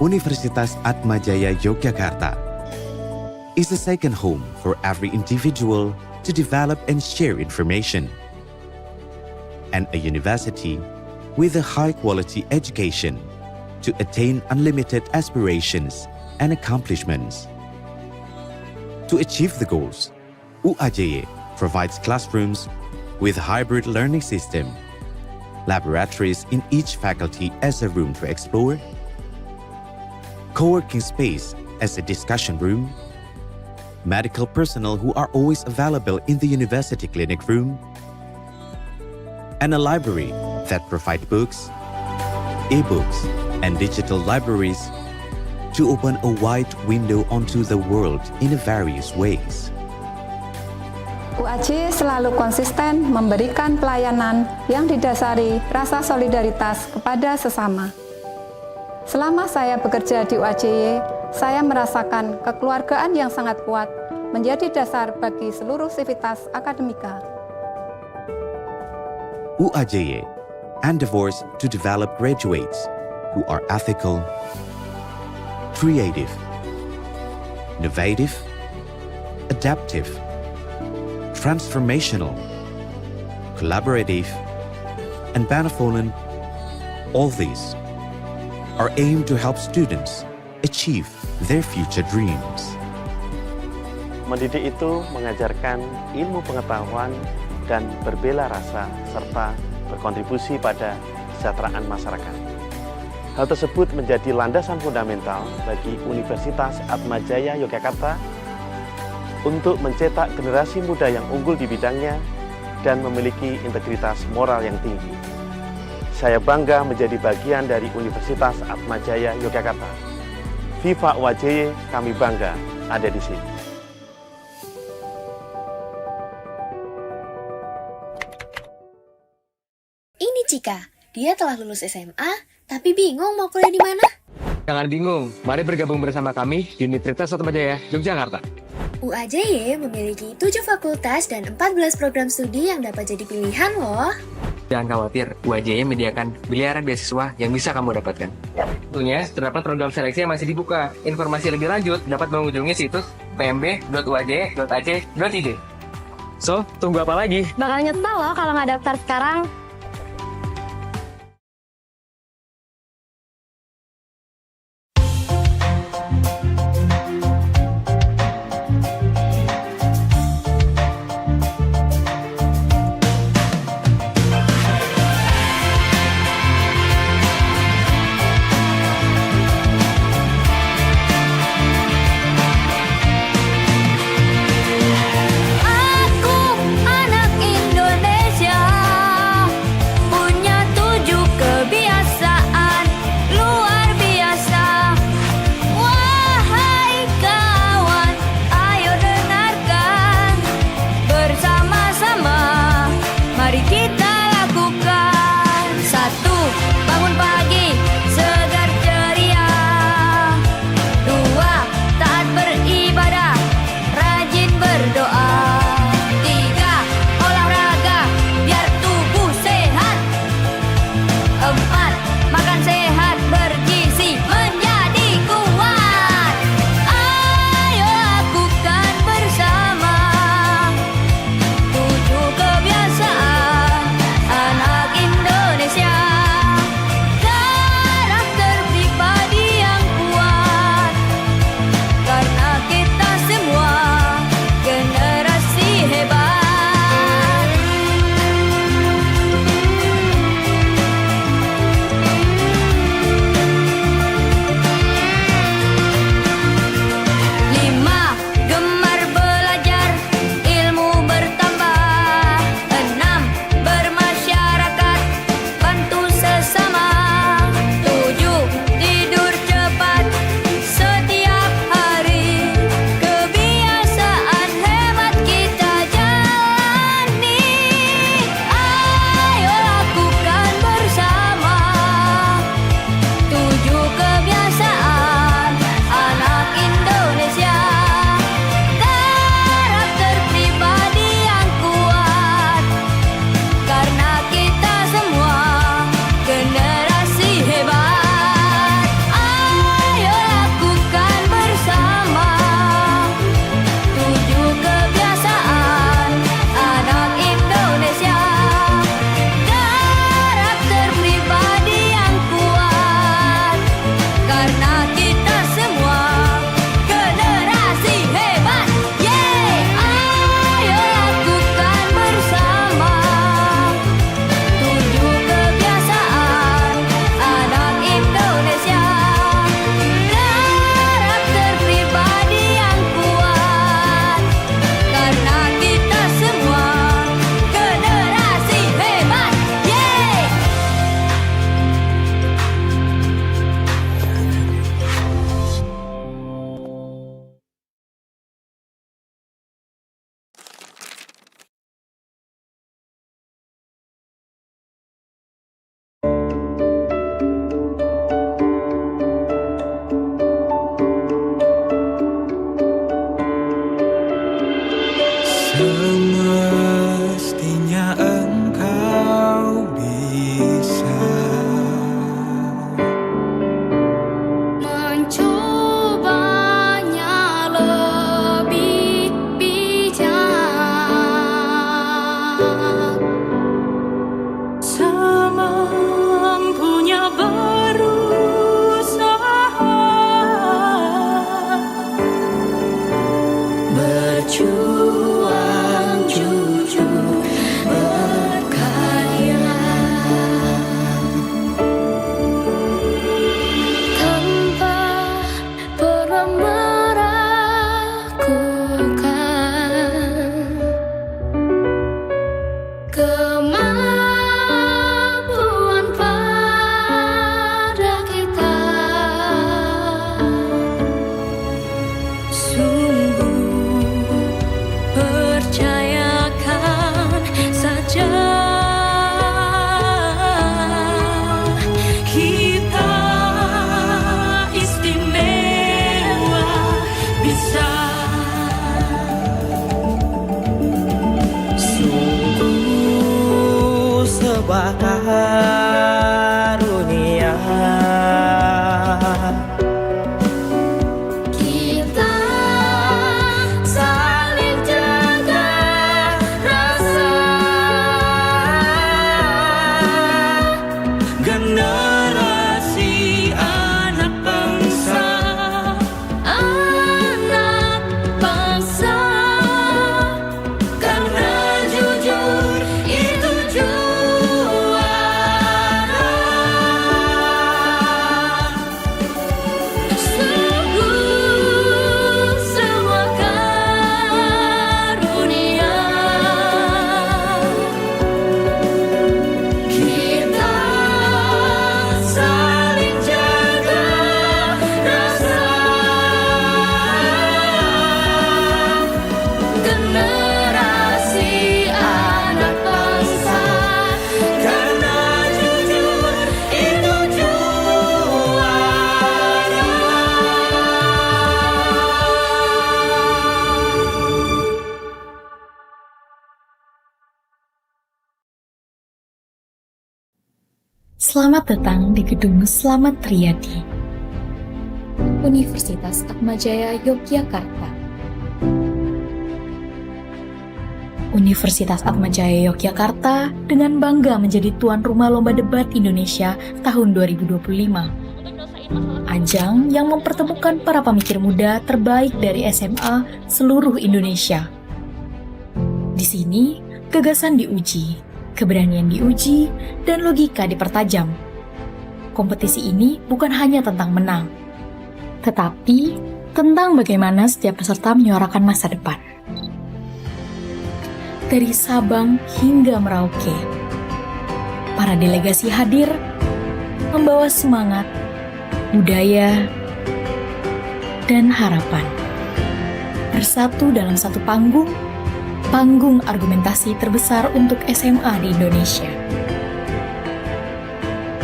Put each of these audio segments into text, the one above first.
Universitas Atmajaya Yogyakarta is the second home for every individual to develop and share information, and a university with a high-quality education to attain unlimited aspirations and accomplishments. To achieve the goals, UAJY provides classrooms with hybrid learning system, laboratories in each faculty as a room to explore, co-working space as a discussion room, medical personnel who are always available in the university clinic room, and a library that provide books, e-books, and digital libraries to open a wide window onto the world in various ways. UAJY selalu konsisten memberikan pelayanan yang didasari rasa solidaritas kepada sesama. Selama saya bekerja di UAJY, saya merasakan kekeluargaan yang sangat kuat menjadi dasar bagi seluruh sivitas akademika. UAJY endeavors to develop graduates who are ethical, creative, innovative, adaptive, transformational, collaborative, and benevolent. All these are aimed to help students achieve their future dreams. Mendidik itu mengajarkan ilmu pengetahuan dan berbela rasa serta berkontribusi pada kesejahteraan masyarakat. Hal tersebut menjadi landasan fundamental bagi Universitas Atmajaya Yogyakarta untuk mencetak generasi muda yang unggul di bidangnya dan memiliki integritas moral yang tinggi. Saya bangga menjadi bagian dari Universitas Atmajaya Yogyakarta. Viva UAJY, kami bangga ada di sini. Ini Cika, dia telah lulus SMA, tapi bingung mau kuliah di mana? Jangan bingung, mari bergabung bersama kami di Universitas Atmajaya Yogyakarta. UAJY memiliki 7 fakultas dan 14 program studi yang dapat jadi pilihan loh. Jangan khawatir, UAJY menyediakan miliaran beasiswa yang bisa kamu dapatkan. Tentunya, terdapat program seleksi yang masih dibuka. Informasi lebih lanjut dapat mengunjungi situs pmb.uajy.ac.id. So, tunggu apa lagi? Bakal nyesel loh kalau nggak daftar sekarang. Selamat datang di Gedung Slamet Riyadi, Universitas Atmajaya Yogyakarta. Universitas Atmajaya Yogyakarta dengan bangga menjadi tuan rumah Lomba Debat Indonesia tahun 2025. Ajang yang mempertemukan para pemikir muda terbaik dari SMA seluruh Indonesia. Di sini, gagasan diuji, keberanian diuji, dan logika dipertajam. Kompetisi ini bukan hanya tentang menang, tetapi tentang bagaimana setiap peserta menyuarakan masa depan. Dari Sabang hingga Merauke, para delegasi hadir membawa semangat, budaya, dan harapan. Bersatu dalam satu panggung argumentasi terbesar untuk SMA di Indonesia.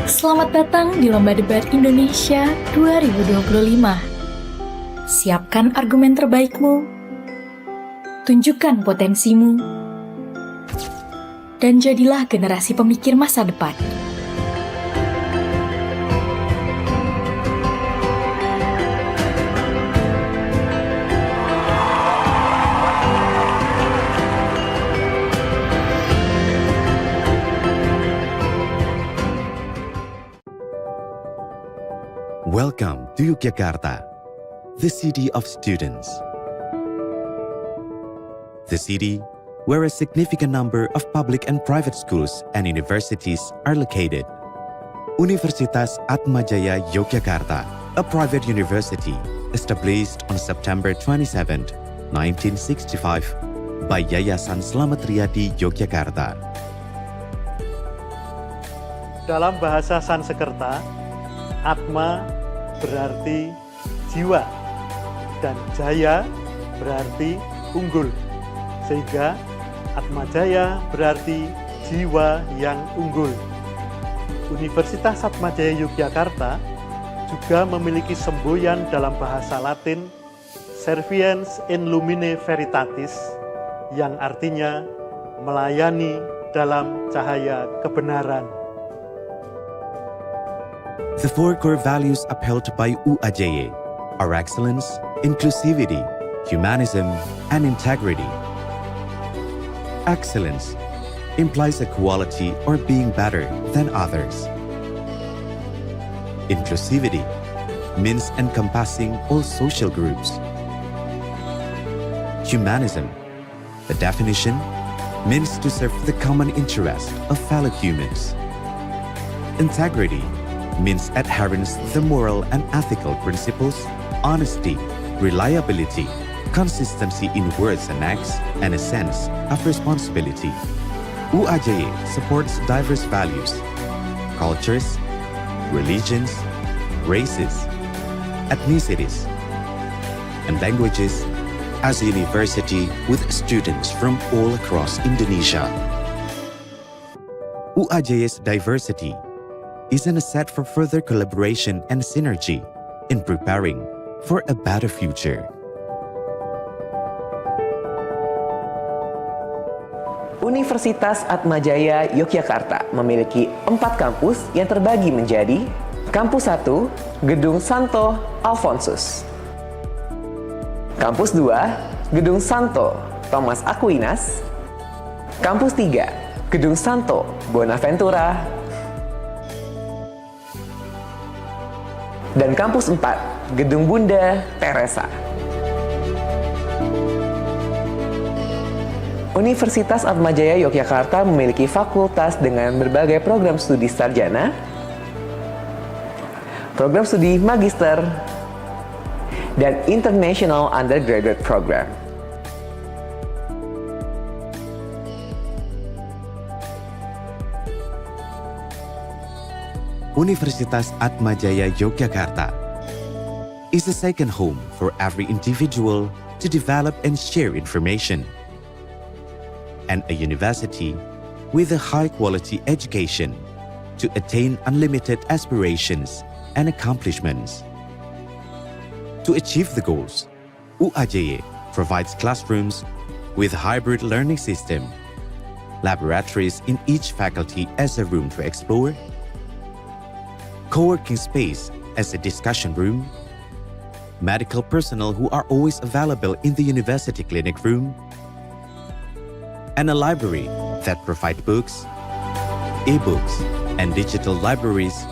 Selamat datang di Lomba Debat Indonesia 2025. Siapkan argumen terbaikmu, tunjukkan potensimu, dan jadilah generasi pemikir masa depan. Welcome to Yogyakarta, the city of students. The city where a significant number of public and private schools and universities are located. Universitas Atmajaya Yogyakarta, a private university established on September 27, 1965 by Yayasan Slamet Riyadi Yogyakarta. Dalam bahasa Sanskerta, Atma berarti jiwa dan Jaya berarti unggul, sehingga Atmajaya berarti jiwa yang unggul. Universitas Atmajaya Yogyakarta juga memiliki semboyan dalam bahasa Latin Serviens in Lumine Veritatis, yang artinya melayani dalam cahaya kebenaran. The four core values upheld by UAJY are excellence, inclusivity, humanism, and integrity. Excellence implies equality or being better than others. Inclusivity means encompassing all social groups. Humanism, the definition, means to serve the common interest of fellow humans. Integrity means adherence to the moral and ethical principles, honesty, reliability, consistency in words and acts, and a sense of responsibility. UAJY supports diverse values, cultures, religions, races, ethnicities, and languages as a university with students from all across Indonesia. UAJY's diversity is an asset for further collaboration and synergy in preparing for a better future. Universitas Atmajaya Yogyakarta memiliki 4 kampus yang terbagi menjadi Kampus 1, Gedung Santo Alfonsus. Kampus 2, Gedung Santo Thomas Aquinas. Kampus 3, Gedung Santo Bonaventura. Dan Kampus 4, Gedung Bunda Teresa. Universitas Atmajaya Yogyakarta memiliki fakultas dengan berbagai program studi sarjana, program studi magister, dan international undergraduate program. Universitas Atmajaya Yogyakarta is the second home for every individual to develop and share information, and a university with a high-quality education to attain unlimited aspirations and accomplishments. To achieve the goals, UAJY provides classrooms with hybrid learning system, laboratories in each faculty as a room to explore, co-working space as a discussion room, medical personnel who are always available in the university clinic room, and a library that provide books, e-books, and digital libraries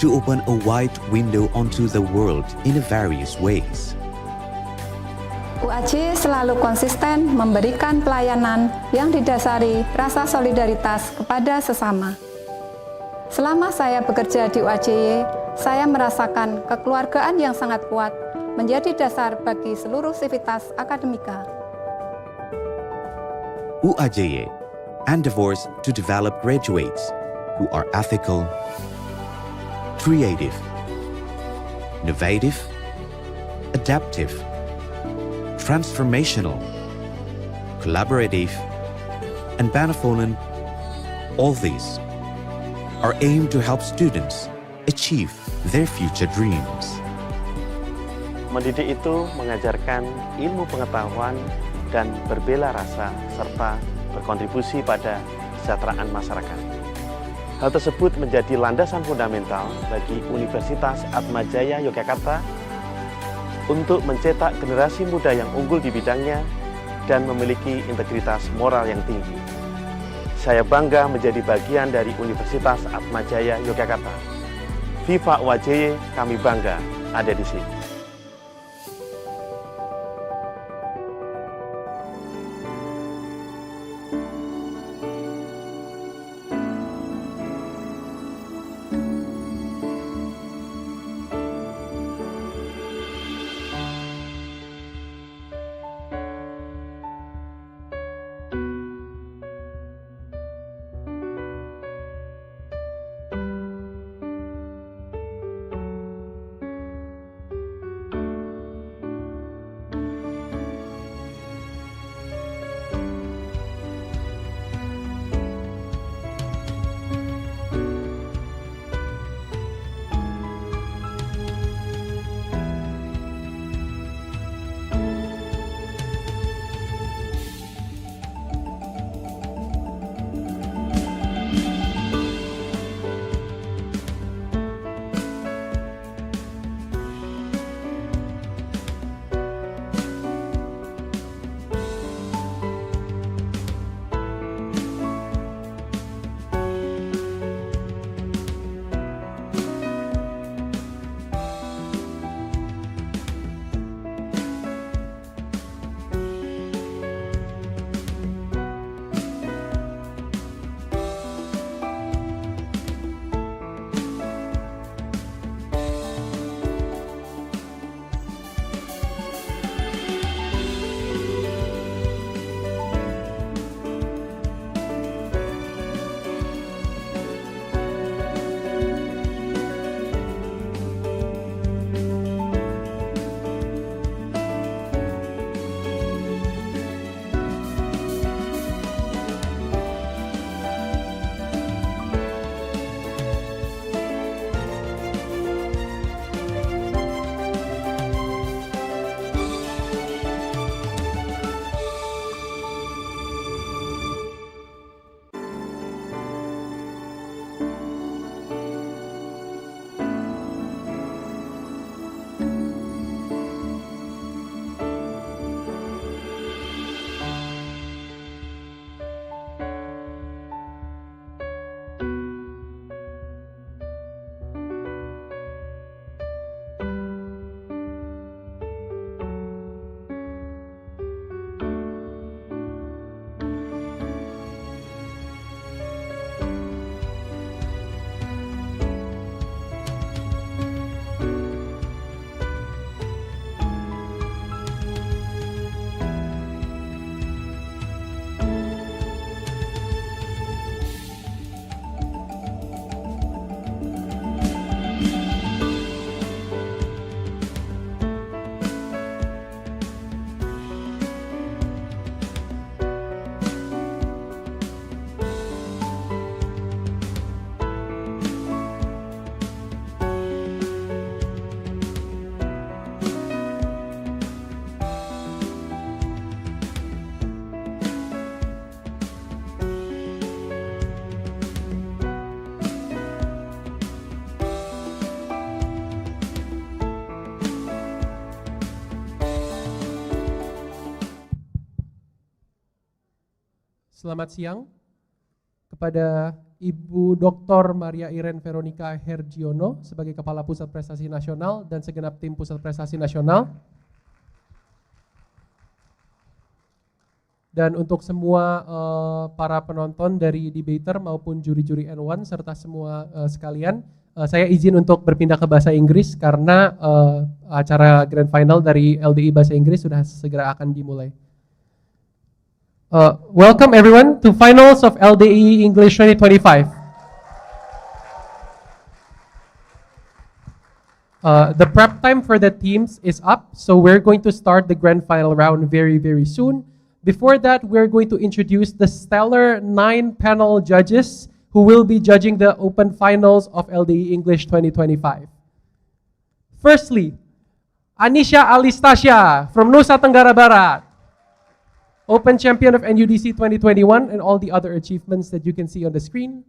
to open a wide window onto the world in various ways. UAJY selalu konsisten memberikan pelayanan yang didasari rasa solidaritas kepada sesama. Selama saya bekerja di UAJY, saya merasakan kekeluargaan yang sangat kuat menjadi dasar bagi seluruh sivitas akademika. UAJY endeavors to develop graduates who are ethical, creative, innovative, adaptive, transformational, collaborative, and benevolent. All these are aimed to help students achieve their future dreams. Mendidik itu mengajarkan ilmu pengetahuan dan berbela rasa serta berkontribusi pada kesejahteraan masyarakat. Hal tersebut menjadi landasan fundamental bagi Universitas Atmajaya Yogyakarta untuk mencetak generasi muda yang unggul di bidangnya dan memiliki integritas moral yang tinggi. Saya bangga menjadi bagian dari Universitas Atmajaya Yogyakarta. Viva UAJY, kami bangga ada di sini. selamat siang kepada Ibu Dr. Maria Iren Veronica Hergiono sebagai Kepala Pusat Prestasi Nasional dan segenap tim Pusat Prestasi Nasional. Dan untuk semua para penonton dari debater maupun juri-juri N1 serta semua sekalian, saya izin untuk berpindah ke bahasa Inggris karena acara Grand Final dari LDI Bahasa Inggris sudah segera akan dimulai. Welcome everyone to finals of LDI English 2025. The prep time for the teams is up, so we're going to start the grand final round very, very soon. Before that, we're going to introduce the stellar 9 panel judges who will be judging the open finals of LDI English 2025. Firstly, Anisha Alistasia from Nusa Tenggara Barat, Open Champion of NUDC 2021 and all the other achievements that you can see on the screen.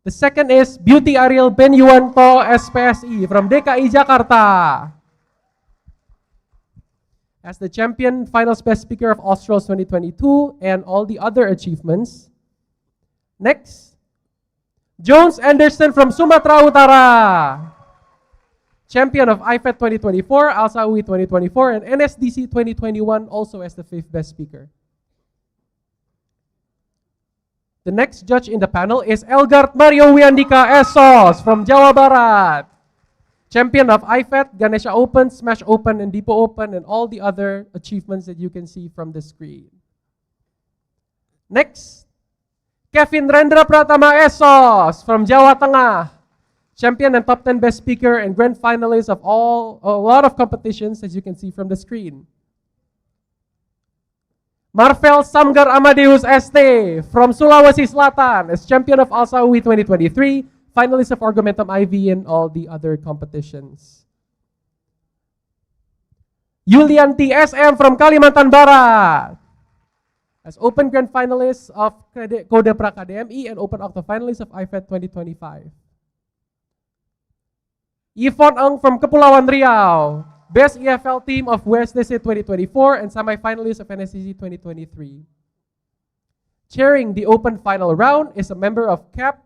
The second is Beauty Ariel Benyuwanto SPSI from DKI Jakarta, as the champion finals best speaker of Australs 2022 and all the other achievements. Next, Jones Anderson from Sumatera Utara, champion of IFET 2024, Al-Sawi 2024, and NSDC 2021 also as the 5th best speaker. The next judge in the panel is Elgard Mario Wiandika Esos from Jawa Barat, champion of IFET, Ganesha Open, Smash Open, and Dipo Open, and all the other achievements that you can see from the screen. Next, Kevin Rendra Pratama Esos from Jawa Tengah, champion and top 10 best speaker and grand finalist of a lot of competitions, as you can see from the screen. Marvel Samgar Amadeus ST from Sulawesi Selatan as champion of Al-Sawi 2023, finalist of Argumentum IV and all the other competitions. Yulianti SM from Kalimantan Barat as Open Grand Finalist of Kode Praka DMI and Open Octo Finalist of IFET 2025. Yvonne Eng from Kepulauan Riau, Best EFL Team of UAJY 2024 and semi-finalist of NSDC 2023. Chairing the Open Final Round is a member of CAP,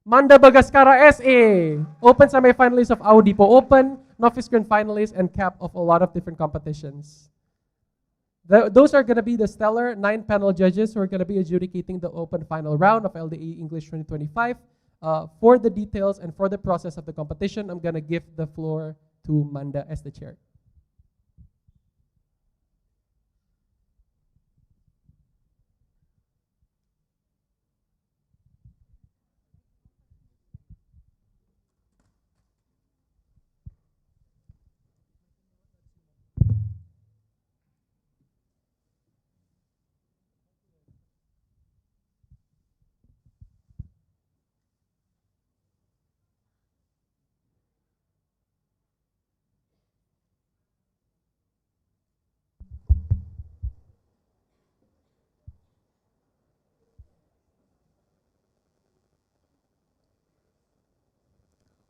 Manda Bagaskara SA, Open semi-finalist of Audipo Open, Novice Grand Finalist, and CAP of a lot of different competitions. Those are going to be the stellar 9 panel judges who are going to be adjudicating the Open Final Round of LDE English 2025. For the details and for the process of the competition, I'm going to give the floor to Manda as the chair.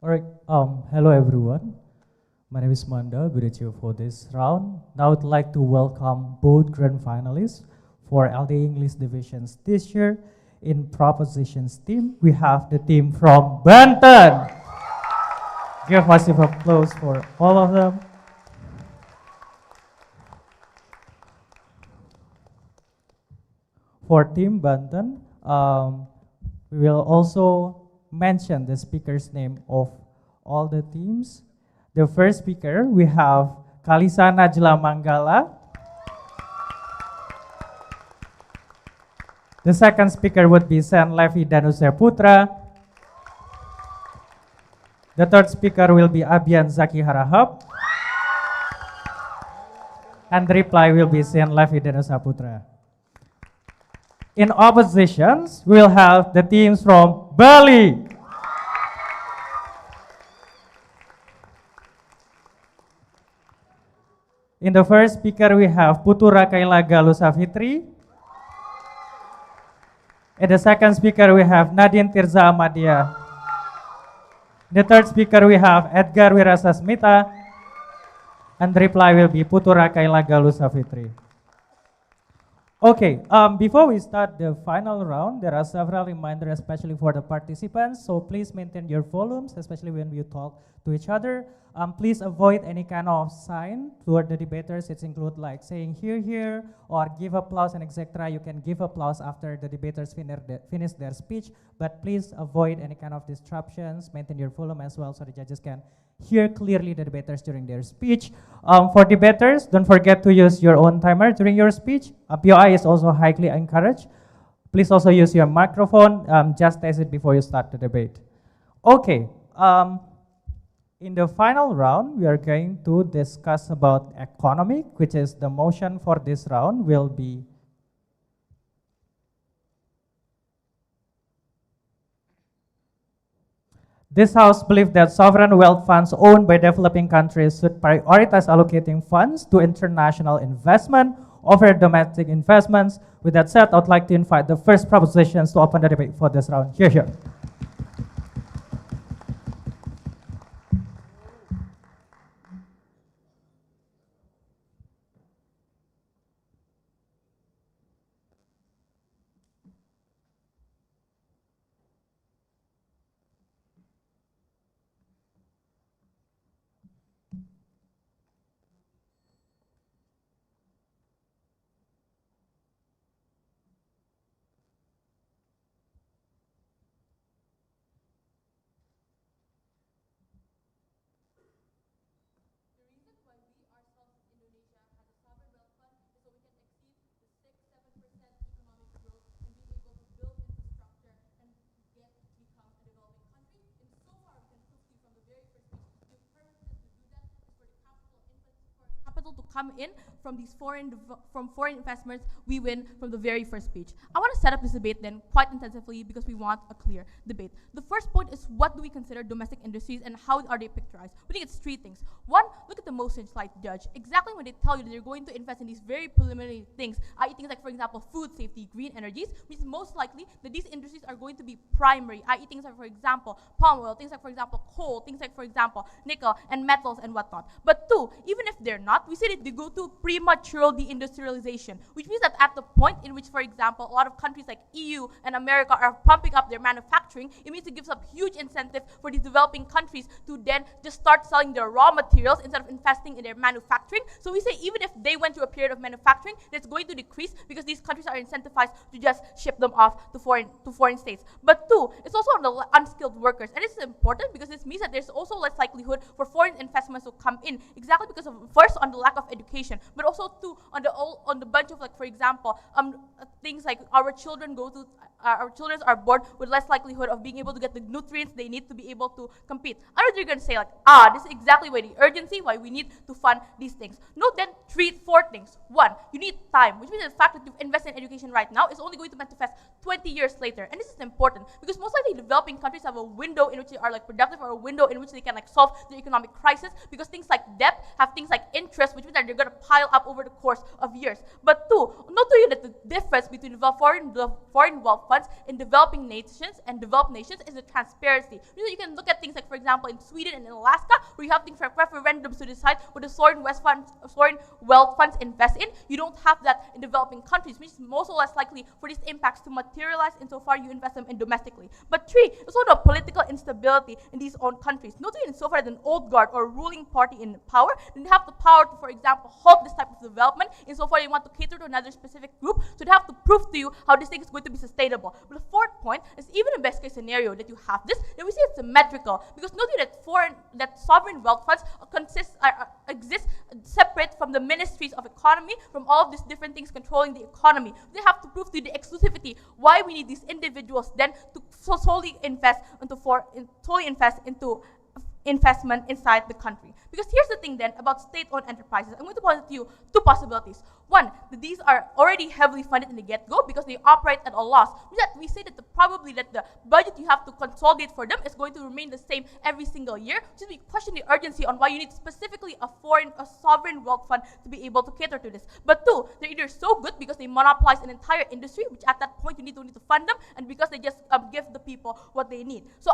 Alright, hello everyone. My name is Manda, be the chair for this round. Now I'd like to welcome both grand finalists for LD English divisions this year. In propositions team, we have the team from Banten. Give massive applause for all of them. For team Banten, we will also mention the speaker's name of all the teams. The first speaker, we have Kalisa Najla Manggala. The second speaker would be Sen Levi Danuse Putra. The third speaker will be Abian Zaki Harahap. And the reply will be Sen Levi Danuse Putra. In oppositions, we'll have the teams from Bali. In the first speaker, we have Putura Kaila Galuh Safitri. In the second speaker, we have Nadine Tirza Amadia. The third speaker, we have Edgar Wirasa Smita. And the reply will be Putura Kaila Galuh Safitri. Okay, before we start the final round, there are several reminders, especially for the participants. So please maintain your volumes, especially when you talk to each other. Please avoid any kind of sign toward the debaters. It include like saying here, here, or give applause and etc. You can give applause after the debaters finish their speech, but please avoid any kind of disruptions. Maintain your volume as well so the judges can hear clearly the debaters during their speech. For debaters, don't forget to use your own timer during your speech. POI is also highly encouraged. Please also use your microphone. Just test it before you start the debate. Okay. In the final round, we are going to discuss about economic, which is the motion for this round will be this House believes that sovereign wealth funds owned by developing countries should prioritize allocating funds to international investment over domestic investments. With that said, I would like to invite the first propositions to open the debate for this round. Here. Capital to come in from these foreign investments, we win from the very first speech. I want to set up this debate then quite intensively because we want a clear debate. The first point is, what do we consider domestic industries and how are they picturized? We think it's three things. One, look at the motion slide, Judge. Exactly when they tell you that they're going to invest in these very preliminary things, i.e. things like, for example, food safety, green energies, which is most likely that these industries are going to be primary, i.e. things like, for example, palm oil, things like, for example, coal, things like, for example, nickel and metals and whatnot. But two, even if they're not, we say that they go to premature deindustrialization, which means that at the point in which, for example, a lot of countries like EU and America are pumping up their manufacturing, it means it gives up huge incentive for these developing countries to then just start selling their raw materials instead of investing in their manufacturing. So we say even if they went through a period of manufacturing, that's going to decrease because these countries are incentivized to just ship them off to foreign states. But two, it's also on the unskilled workers, and it's important because this means that there's also less likelihood for foreign investments to come in, exactly because of, first, on the lack of education, but also two, on the bunch of, like, for example, things like our children are born with less likelihood of being able to get the nutrients they need to be able to compete. I know you're going to say, like, this is exactly why the urgency, why we need to fund these things. Note then four things. One, you need time, which means the fact that you invest in education right now is only going to manifest 20 years later. And this is important because most likely developing countries have a window in which they are, like, productive, or a window in which they can, like, solve their economic crisis, because things like debt have things like interest, which means that they're going to pile up over the course of years. But two, note to you that the difference between the foreign wealth funds in developing nations and developed nations is the transparency. You can look at things like, for example, in Sweden and in Alaska, where you have things like referendums to decide what the foreign wealth funds invest in. You don't have that in developing countries, which is most or less likely for these impacts to materialize insofar you invest them in domestically. But three, there's also the political instability in these own countries. Note that insofar as an old guard or ruling party in power, then they have the power to, for example, halt this type of development insofar they want to cater to another specific group. So they have to prove to you how this thing is going to be sustainable. But the fourth point is, even in best case scenario that you have this, then we see it's symmetrical, because note that sovereign wealth funds exist separate from the ministries of economy, from all of these different things controlling the economy. They have to prove to you the exclusivity why we need these individuals then to solely invest into investment inside the country. Because here's the thing then about state-owned enterprises. I'm going to posit to you two possibilities. One, that these are already heavily funded in the get-go because they operate at a loss. We say that probably that the budget you have to consolidate for them is going to remain the same every single year. So we question the urgency on why you need specifically a sovereign wealth fund to be able to cater to this. But two, they're either so good because they monopolize an entire industry, which at that point you need to fund them, and because they just give the people what they need. So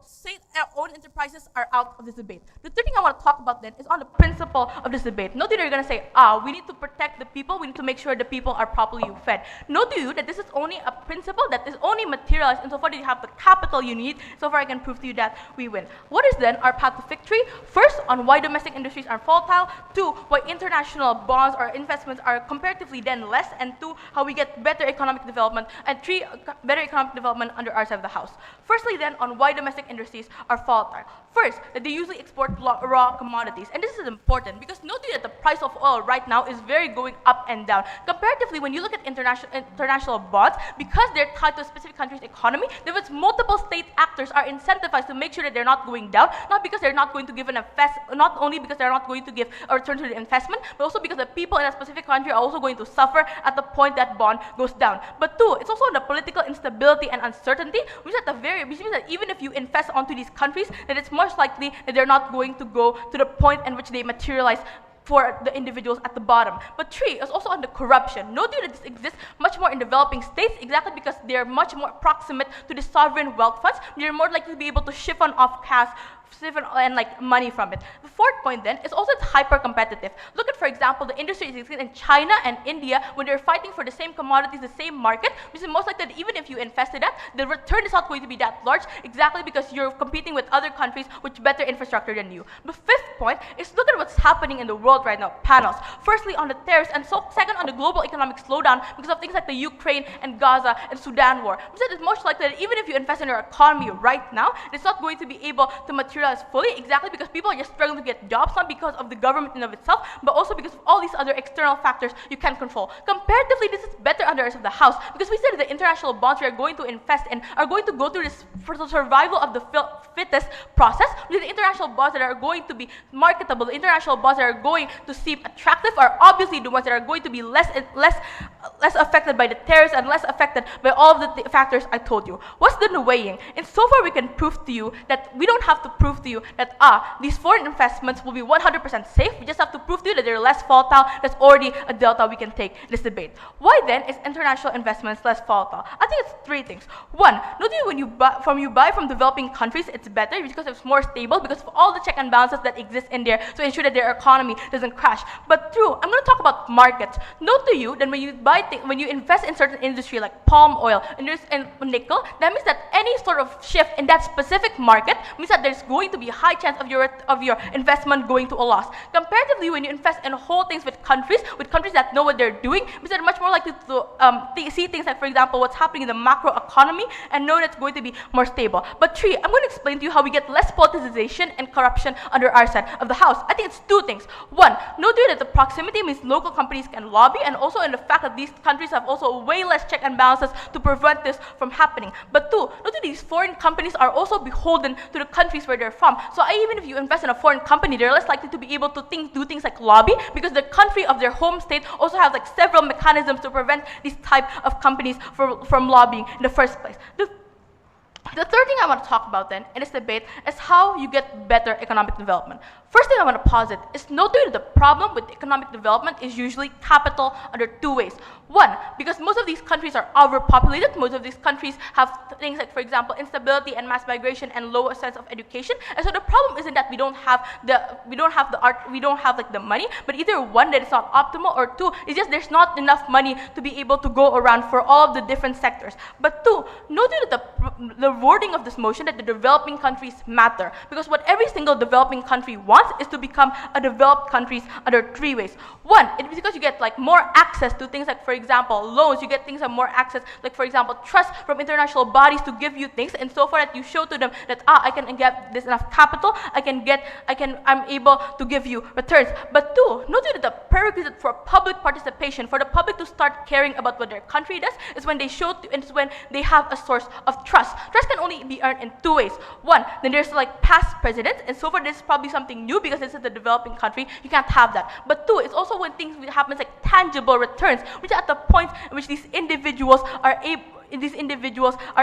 state-owned enterprises are out of this debate. The third thing I want to talk about then is on the principle of this debate. Note that you're going to say, we need to protect the people, we need to make sure the people are properly fed. Note to you that this is only a principle that is only materialized insofar that you have the capital you need. So far I can prove to you that we win. What is then our path to victory? First, on why domestic industries are volatile. 2, why international bonds or investments are comparatively then less. And 2, how we get better economic development. And 3, better economic development under our side of the house. Firstly then, on why domestic industries are volatile. First, that they usually export raw commodities. And this is important because note that the price of oil right now is very going up and down. Comparatively, when you look at international bonds, because they're tied to a specific country's economy, there was multiple state actors are incentivized to make sure that they're not going down, not because they're not going to give not only because they're not going to give a return to the investment, but also because the people in a specific country are also going to suffer at the point that bond goes down. But 2, it's also on the political instability and uncertainty, which means that even if you invest onto these countries, that it's much likely that they're not going to go to the point in which they materialize for the individuals at the bottom. But 3 is also on the corruption. Note that this exists much more in developing states exactly because they're much more proximate to the sovereign wealth funds. They're more likely to be able to siphon off cash and like money from it. The 4th point then is also it's hyper competitive. Look at, for example, the industry is in China and India when they're fighting for the same commodities, the same market, which is most likely that even if you invested that, the return is not going to be that large exactly because you're competing with other countries with better infrastructure than you. The 5th point is look at what's happening in the world right now. Panels. Firstly on the tariffs and so second on the global economic slowdown because of things like the Ukraine and Gaza and Sudan war. Which is most likely that even if you invest in your economy right now, it's not going to be able to materialize fully exactly because people are just struggling to get jobs, not because of the government in of itself, but also because of all these other external factors you can't control. Comparatively, this is better under us of the house because we said that the international bonds we are going to invest in are going to go through this for the survival of the fittest process. With the international bonds that are going to be marketable, the international bonds that are going to seem attractive are obviously the ones that are going to be less affected by the tariffs and less affected by all of the factors I told you. What's the weighing? And so far we can prove to you that we don't have to prove to you that these foreign investments will be 100% safe. We just have to prove to you that they're less volatile. That's already a delta we can take in this debate. Why then is international investments less volatile? I think it's 3 things. 1, not only when you buy from developing countries, it's better because it's more stable because of all the check and balances that exist in there to ensure that their economy doesn't crash. But 2, I'm going to talk about markets. Note to you that when you invest in certain industry like palm oil and nickel, that means that any sort of shift in that specific market means that there's going to be a high chance of your investment going to a loss. Comparatively, when you invest in whole things with countries that know what they're doing, means they're much more likely to see things like, for example, what's happening in the macro economy and know that it's going to be more stable. But 3, I'm going to explain to you how we get less politicization and corruption under our side of the house. I think it's 2 things. 1, note that the proximity means local companies can lobby, and also in the fact that these countries have also way less check and balances to prevent this from happening. But 2, note that these foreign companies are also beholden to the countries where they're from. So even if you invest in a foreign company, they're less likely to be able to do things like lobby because the country of their home state also has like several mechanisms to prevent these type of companies from lobbying in the first place. The 3rd thing I want to talk about then in this debate is how you get better economic development. First thing I want to posit is note that the problem with economic development is usually capital under 2 ways. 1, because most of these countries are overpopulated. Most of these countries have things like, for example, instability and mass migration and low sense of education. And so the problem isn't that we don't have like the money, but either 1, that it's not optimal, or 2, it's just there's not enough money to be able to go around for all of the different sectors. But 2, note that the wording of this motion that the developing countries matter, because what every single developing country wants is to become a developed countries under 3 ways. 1, it's because you get like more access to things like, for example, loans. You get things like more access, like for example, trust from international bodies to give you things, and so far that you show to them that I can get this enough capital, I'm able to give you returns. But 2, note that the prerequisite for public participation, for the public to start caring about what their country does, is when they have a source of trust. Trust can only be earned in 2 ways. 1, then there's like past presidents, and so far this is probably something new because this is a developing country, you can't have that. But 2, it's also when things happens like tangible returns, which are at the point in which these individuals are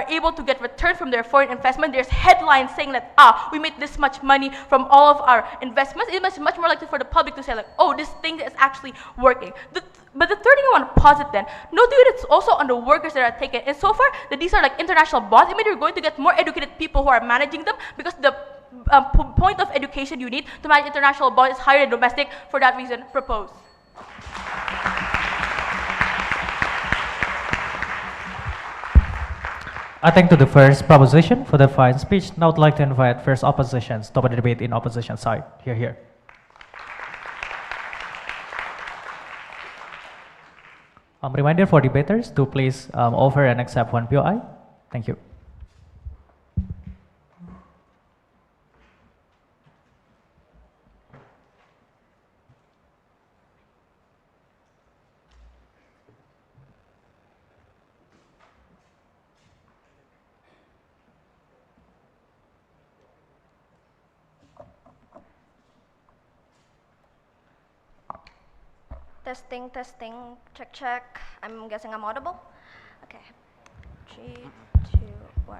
able to get return from their foreign investment. There's headlines saying that we made this much money from all of our investments. It is much more likely for the public to say like, oh, this thing is actually working. But the 3rd thing I want to posit then, note that it's also on the workers that are taken. And so far that these are like international bonds, it means you're going to get more educated people who are managing them because the point of education you need to manage international bonds is higher than domestic. For that reason, propose. I think to the first proposition for the fine speech. Now I'd like to invite first opposition. Stop the debate in opposition side. Here. Reminder for debaters to please offer and accept one POI. Thank you. Testing, check. I'm guessing I'm audible. Okay. 3, 2, 1.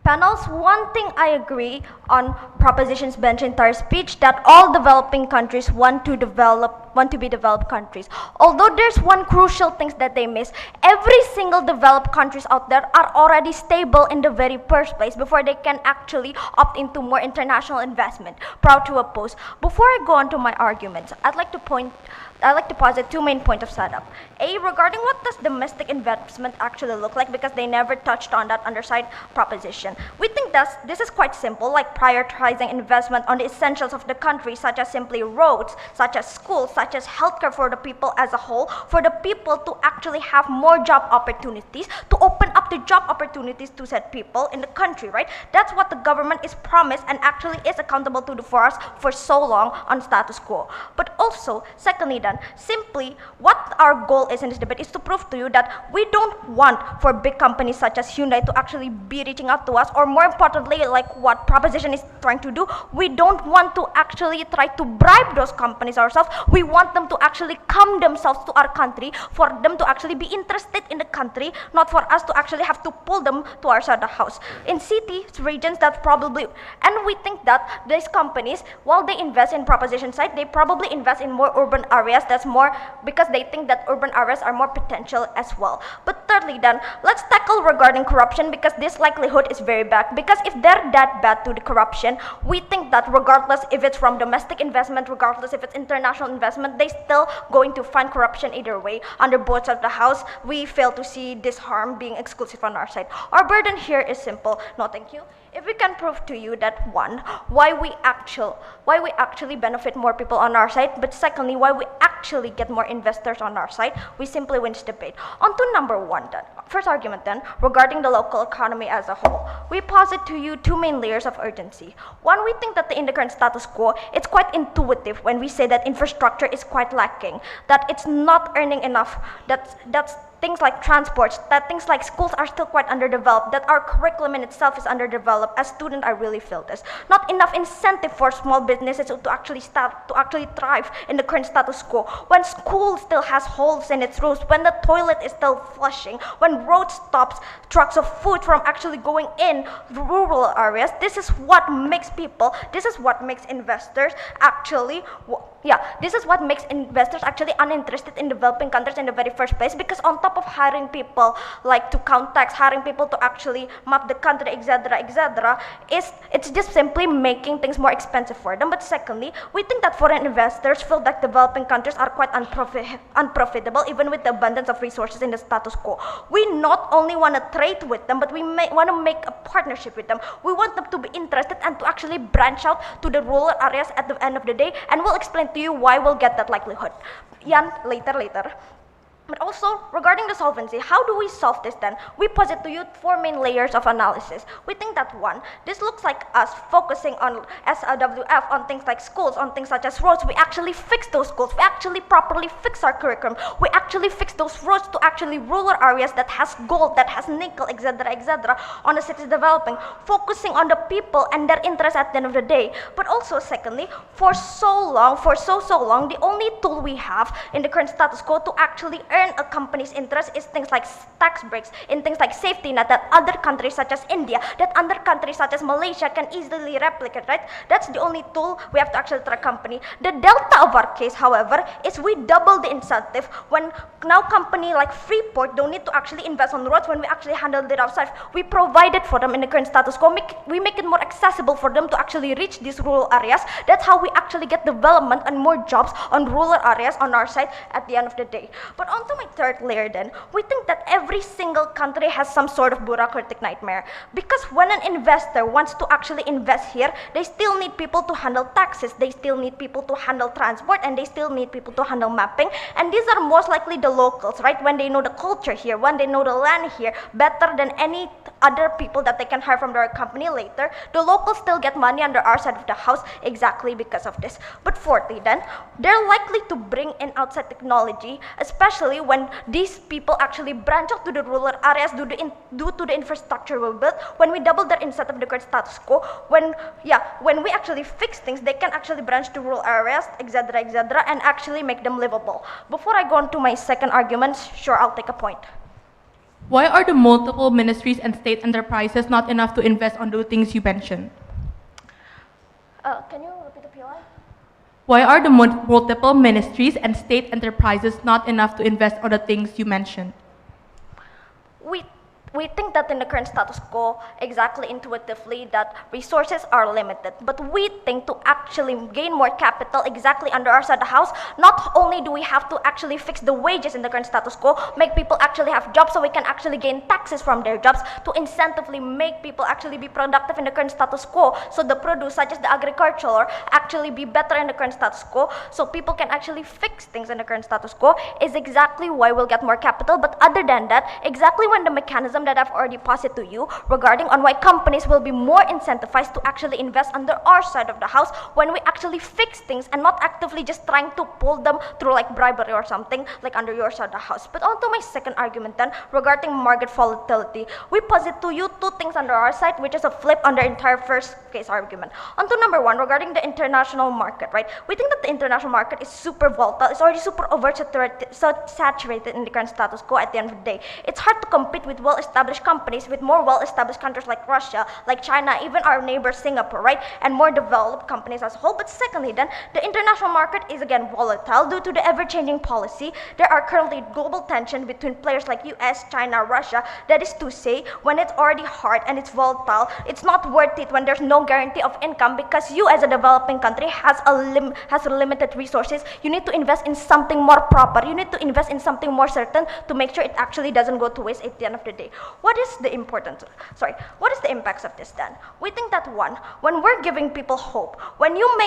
Panels, one thing I agree on Proposition's bench entire speech, that all developing countries want to be developed countries. Although there's one crucial thing that they miss, every single developed countries out there are already stable in the very first place before they can actually opt into more international investment. Proud to oppose. Before I go on to my arguments, I'd like to posit 2 main points of setup. A, regarding what does domestic investment actually look like, because they never touched on that underside proposition. We think that this is quite simple, like prioritizing investment on the essentials of the country, such as simply roads, such as schools, such as healthcare for the people as a whole, for the people to actually have more job opportunities, to open up the job opportunities to said people in the country, right? That's what the government is promised and actually is accountable to for us for so long on status quo. But also, secondly, simply what our goal is in this debate is to prove to you that we don't want for big companies such as Hyundai to actually be reaching out to us, or more importantly, like what Proposition is trying to do, we don't want to actually try to bribe those companies ourselves. We want them to actually come themselves to our country, for them to actually be interested in the country, not for us to actually have to pull them to our side of the house. In cities, regions, that probably, and we think that these companies, while they invest in Proposition side, they probably invest in more urban areas. That's more because they think that urban areas are more potential as well. But thirdly, let's tackle regarding corruption, because this likelihood is very bad. Because if they're that bad to the corruption, we think that regardless if it's from domestic investment, regardless if it's international investment, they still going to find corruption either way. Under both sides of the house, we fail to see this harm being exclusive on our side. Our burden here is simple. No, thank you. If we can prove to you that, one, why we actually benefit more people on our side, but secondly, why we actually get more investors on our side, we simply win this debate. On to number 1 then. First argument then, regarding the local economy as a whole. We posit to you 2 main layers of urgency. One, we think that in the current status quo, it's quite intuitive when we say that infrastructure is quite lacking, that it's not earning enough, that's things like transports, that things like schools are still quite underdeveloped, that our curriculum in itself is underdeveloped. As student, I really feel this. Not enough incentive for small businesses to actually thrive in the current status quo. When school still has holes in its roofs, when the toilet is still flushing, when road stops trucks of food from actually going in rural areas, this is what makes investors actually uninterested in developing countries in the very first place, because on top of hiring people like to count tax, hiring people to actually map the country, etc., it's just simply making things more expensive for them. But secondly, we think that foreign investors feel that developing countries are quite unprofitable, even with the abundance of resources in the status quo. We not only want to trade with them, but we want to make a partnership with them. We want them to be interested and to actually branch out to the rural areas at the end of the day, and we'll explain to you why we'll get that likelihood. Yan, later. But also, regarding the solvency, how do we solve this then? We posit to you 4 main layers of analysis. We think that 1, this looks like us focusing on SRWF, on things like schools, on things such as roads. We actually fix those schools. We actually properly fix our curriculum. We actually fix those roads to actually rural areas that has gold, that has nickel, etc., on the cities developing, focusing on the people and their interests at the end of the day. But also, secondly, for so long, the only tool we have in the current status quo to actually earn a company's interest is things like tax breaks, in things like safety net that other countries such as India, that other countries such as Malaysia can easily replicate, right? That's the only tool we have to actually track company. The delta of our case, however, is we double the incentive when now company like Freeport don't need to actually invest on roads when we actually handle it ourselves. We provide it for them in the current status quo. We make it more accessible for them to actually reach these rural areas. That's how we actually get development and more jobs on rural areas on our side at the end of the day. But on Onto my third layer then, we think that every single country has some sort of bureaucratic nightmare. Because when an investor wants to actually invest here, they still need people to handle taxes, they still need people to handle transport, and they still need people to handle mapping. And these are most likely the locals, right? When they know the culture here, when they know the land here better than any other people that they can hire from their company later, the locals still get money under our side of the house exactly because of this. But fourthly then, they're likely to bring in outside technology, especially when these people actually branch out to the rural areas due to the infrastructure we built. When we double their instead of the current status quo, when we actually fix things, they can actually branch to rural areas, etc., and actually make them livable. Before I go on to my second argument, sure, I'll take a point. Why are the multiple ministries and state enterprises not enough to invest on the things you mentioned? Can you repeat the PLI? Why are the multiple ministries and state enterprises not enough to invest on the things you mentioned? We think that in the current status quo, exactly intuitively, that resources are limited. But we think to actually gain more capital exactly under our side of the house, not only do we have to actually fix the wages in the current status quo, make people actually have jobs so we can actually gain taxes from their jobs to incentively make people actually be productive in the current status quo, so the produce such as the agriculture actually be better in the current status quo, so people can actually fix things in the current status quo, is exactly why we'll get more capital. But other than that, exactly when the mechanism that I've already posited to you regarding on why companies will be more incentivized to actually invest under our side of the house when we actually fix things and not actively just trying to pull them through like bribery or something like under your side of the house. But on to my second argument then regarding market volatility, we posit to you two things under our side, which is a flip on the entire first case argument. On to number one regarding the international market, right? We think that the international market is super volatile. It's already super oversaturated in the current status quo at the end of the day. It's hard to compete with well-established companies with more well-established countries like Russia, like China, even our neighbor Singapore, right? And more developed companies as a whole. But secondly then, the international market is again volatile due to the ever-changing policy. There are currently global tension between players like US, China, Russia. That is to say, when it's already hard and it's volatile, it's not worth it when there's no guarantee of income, because you as a developing country has limited resources. You need to invest in something more proper. You need to invest in something more certain to make sure it actually doesn't go to waste at the end of the day. What is the impacts of this then? We think that one, when we're giving people hope, when you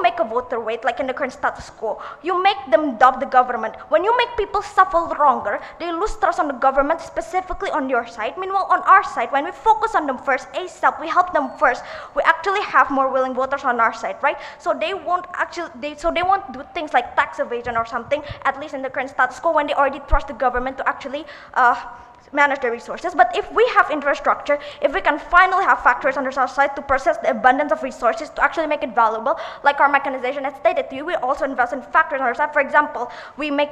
make a voter wait, like in the current status quo, you make them doubt the government. When you make people suffer longer, they lose trust on the government, specifically on your side. Meanwhile, on our side, when we focus on them first, ASAP, we help them first, we actually have more willing voters on our side, right? So they won't do things like tax evasion or something, at least in the current status quo, when they already trust the government to actually manage the resources. But if we have infrastructure, if we can finally have factories on our side to process the abundance of resources to actually make it valuable, like our mechanization has stated to you, we also invest in factories on our side. For example, we make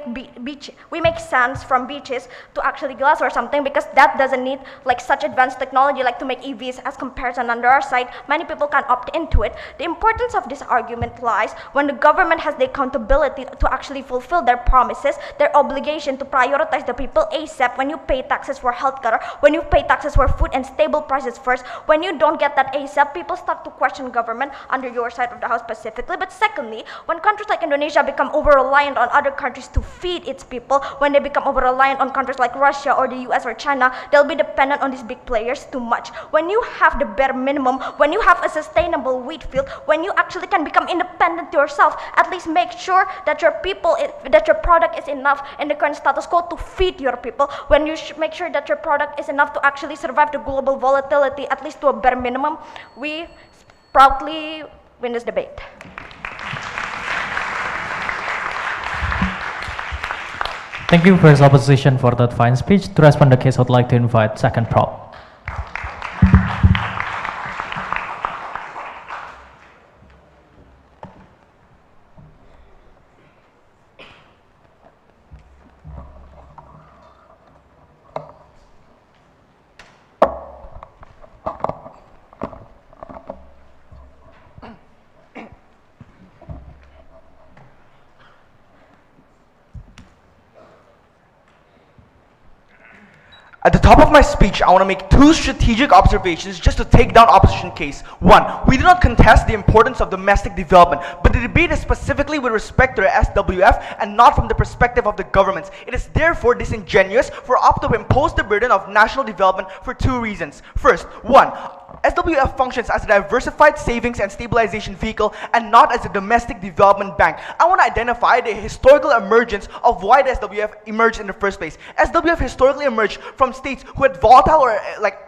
sands from beaches to actually glass or something, because that doesn't need like such advanced technology like to make EVs as comparison under our side. Many people can opt into it. The importance of this argument lies when the government has the accountability to actually fulfill their promises, their obligation to prioritize the people ASAP. When you pay taxes for healthcare, when you pay taxes for food and stable prices first, when you don't get that ASAP, people start to question government under your side of the house specifically. But secondly, when countries like Indonesia become over-reliant on other countries to feed its people, when they become over-reliant on countries like Russia or the US or China, they'll be dependent on these big players too much. When you have the bare minimum, when you have a sustainable wheat field, when you actually can become independent yourself, at least make sure that your product is enough in the current status quo to feed your people. When you make sure that your product is enough to actually survive the global volatility, at least to a bare minimum, we proudly win this debate. Thank you, first opposition, for that fine speech. To respond to the case, I would like to invite second prop. At the top of my speech, I want to make two strategic observations just to take down opposition case. One, we do not contest the importance of domestic development, but the debate is specifically with respect to the SWF and not from the perspective of the governments. It is therefore disingenuous for UP to impose the burden of national development for two reasons. First, one, SWF functions as a diversified savings and stabilization vehicle and not as a domestic development bank. I want to identify the historical emergence of why the SWF emerged in the first place. SWF historically emerged from states who had volatile or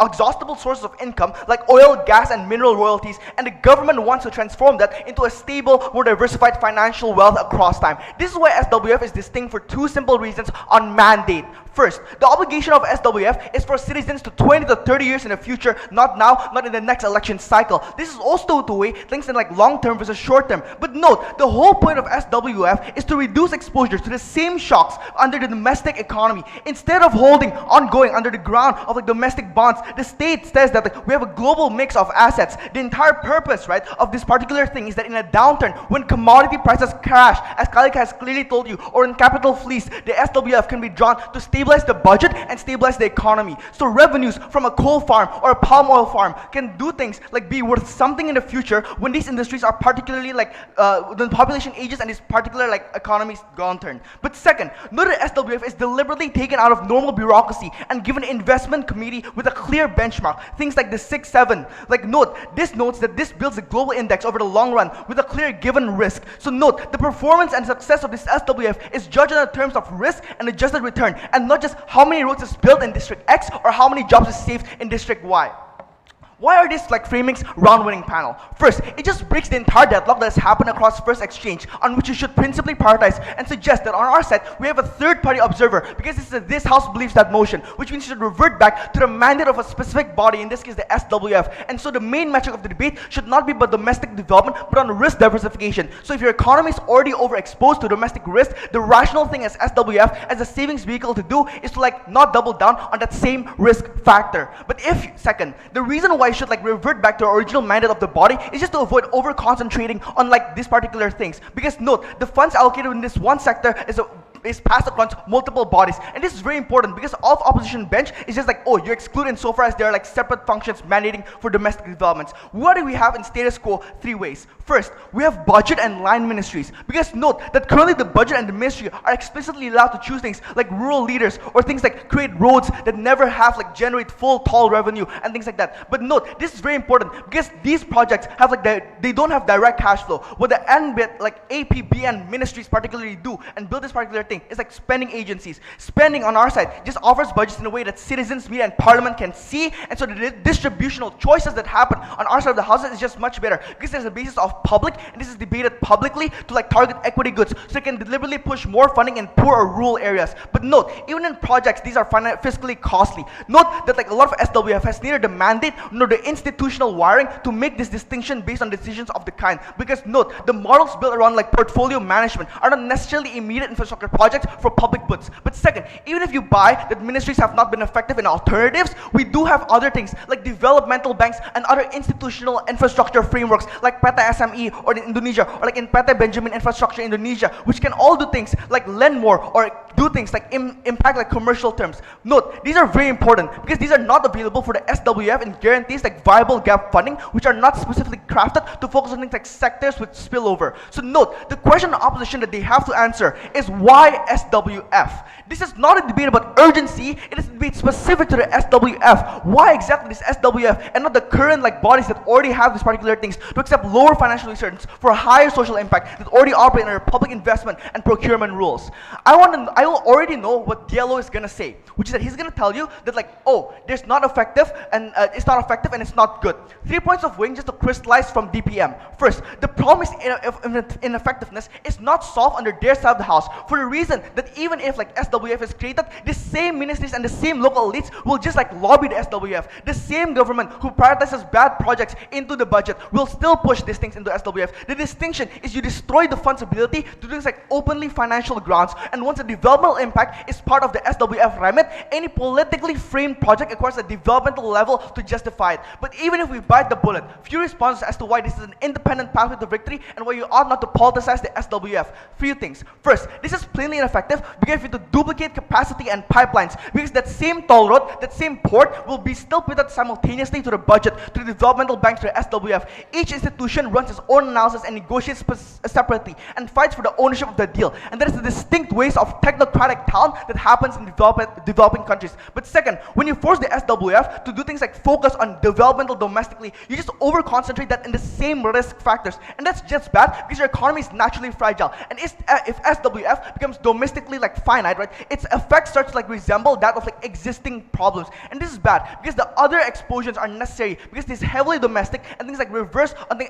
exhaustible sources of income like oil, gas, and mineral royalties, and the government wants to transform that into a stable, more diversified financial wealth across time. This is why SWF is distinct for two simple reasons on mandate. First, the obligation of SWF is for citizens to 20 to 30 years in the future, not now, not in the next election cycle. This is also to weigh things in like long term versus short term. But note, the whole point of SWF is to reduce exposure to the same shocks under the domestic economy. Instead of holding ongoing under the ground of like domestic bonds, the state says that we have a global mix of assets. The entire purpose, right, of this particular thing is that in a downturn, when commodity prices crash, as Kalika has clearly told you, or in capital fleece, the SWF can be drawn to stabilize the budget and stabilize the economy. So revenues from a coal farm or a palm oil farm can do things like be worth something in the future when these industries are particularly like the population ages and this particular like economy's downturn. But second, note that SWF is deliberately taken out of normal bureaucracy and given an investment committee with a clear benchmark. Things like the 6-7. Like note, this notes that this builds a global index over the long run with a clear given risk. So note, the performance and success of this SWF is judged on the terms of risk and adjusted return, and not just how many roads is built in District X or how many jobs is saved in District Y. Why are these like framings round-winning panel? First, it just breaks the entire deadlock that has happened across First Exchange, on which you should principally prioritize and suggest that on our side, we have a third-party observer, because this House believes that motion, which means you should revert back to the mandate of a specific body, in this case the SWF. And so the main metric of the debate should not be about domestic development, but on risk diversification. So if your economy is already overexposed to domestic risk, the rational thing as SWF, as a savings vehicle to do, is to like not double down on that same risk factor. But if, second, the reason why should like revert back to the original mandate of the body is just to avoid over concentrating on like these particular things, because note, the funds allocated in this one sector is passed across multiple bodies, and this is very important because all of opposition bench is just like, oh, you're excluded insofar as there are like separate functions mandating for domestic developments. What do we have in status quo? Three ways. First, we have budget and line ministries, because note that currently the budget and the ministry are explicitly allowed to choose things like rural leaders or things like create roads that never have like generate full toll revenue and things like that. But note, this is very important because these projects have like they don't have direct cash flow. What the NBIT like APBN ministries particularly do and build this particular thing is like spending agencies. Spending on our side just offers budgets in a way that citizens, media, and parliament can see, and so the distributional choices that happen on our side of the house is just much better because there's a basis of public, and this is debated publicly to like target equity goods, so they can deliberately push more funding in poor or rural areas. But note, even in projects, these are fiscally costly. Note that like a lot of SWF has neither the mandate nor the institutional wiring to make this distinction based on decisions of the kind, because note, the models built around like portfolio management are not necessarily immediate infrastructure projects for public goods. But second, even if you buy that ministries have not been effective in alternatives, we do have other things like developmental banks and other institutional infrastructure frameworks like PT SME or in Indonesia, or like in PT Benjamin Infrastructure Indonesia, which can all do things like lend more or do things like impact like commercial terms. Note, these are very important because these are not available for the SWF and guarantees like viable gap funding, which are not specifically crafted to focus on things like sectors with spillover. So note, the question of opposition that they have to answer is why SWF? This is not a debate about urgency, it is a debate specific to the SWF. Why exactly this SWF and not the current like bodies that already have these particular things to accept lower financial returns for higher social impact that already operate under public investment and procurement rules? I already know what Diallo is gonna say, which is that he's gonna tell you that like, oh, there's not effective and it's not effective and it's not good. 3 points of weighing just to crystallize from DPM. First, the problem is ineffectiveness is not solved under their side of the house for the reason that even if like SWF is created, the same ministries and the same local elites will just like lobby the SWF. The same government who prioritizes bad projects into the budget will still push these things into SWF. The distinction is you destroy the fund's ability to do things like openly financial grants, and once a developmental impact is part of the SWF remit, any politically framed project requires a developmental level to justify it. But even if we bite the bullet, few responses as to why this is an independent pathway to victory and why you ought not to politicize the SWF. Few things. First, this is plainly ineffective because if you have to duplicate capacity and pipelines, because that same toll road, that same port will be still put out simultaneously to the budget, to the developmental banks, to the SWF. Each institution runs its own analysis and negotiates separately and fights for the ownership of the deal. And that is the distinct ways of technocratic talent that happens in developing countries. But second, when you force the SWF to do things like focus on developmental domestically, you just over-concentrate that in the same risk factors. And that's just bad because your economy is naturally fragile. And if SWF becomes domestically like finite, right, its effect starts to like resemble that of like existing problems. And this is bad because the other explosions are necessary because it's heavily domestic and things like reverse on the,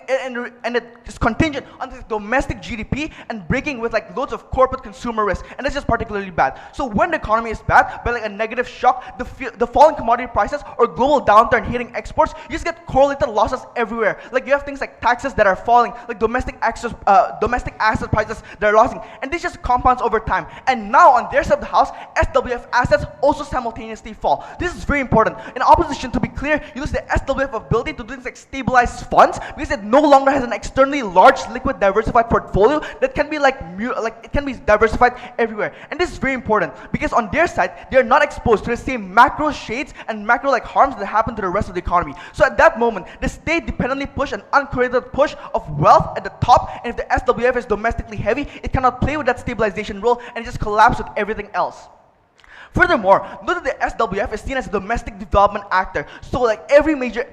and it is contingent on the domestic GDP and breaking with like loads of corporate consumer risk. And that's just particularly bad. So when the economy is bad, by like a negative shock, the falling commodity prices or global downturn hitting exports, you just get correlated losses everywhere. Like you have things like taxes that are falling, like domestic asset prices that are losing, and this just compounds over time. And now on their side of the house, SWF assets also simultaneously fall. This is very important. In opposition, to be clear, you lose the SWF ability to do things like stabilize funds because it no longer has an externally large, liquid, diversified portfolio that can be like it can be diversified everywhere. And this is very important because on their side, they are not exposed to the same macro shades and macro like harms that happen to the rest of the economy. So at that moment, the state dependently push an uncurated push of wealth at the top, and if the SWF is domestically heavy, it cannot play with that stabilization role and it just collapses with everything else. Furthermore, note that the SWF is seen as a domestic development actor. So like every major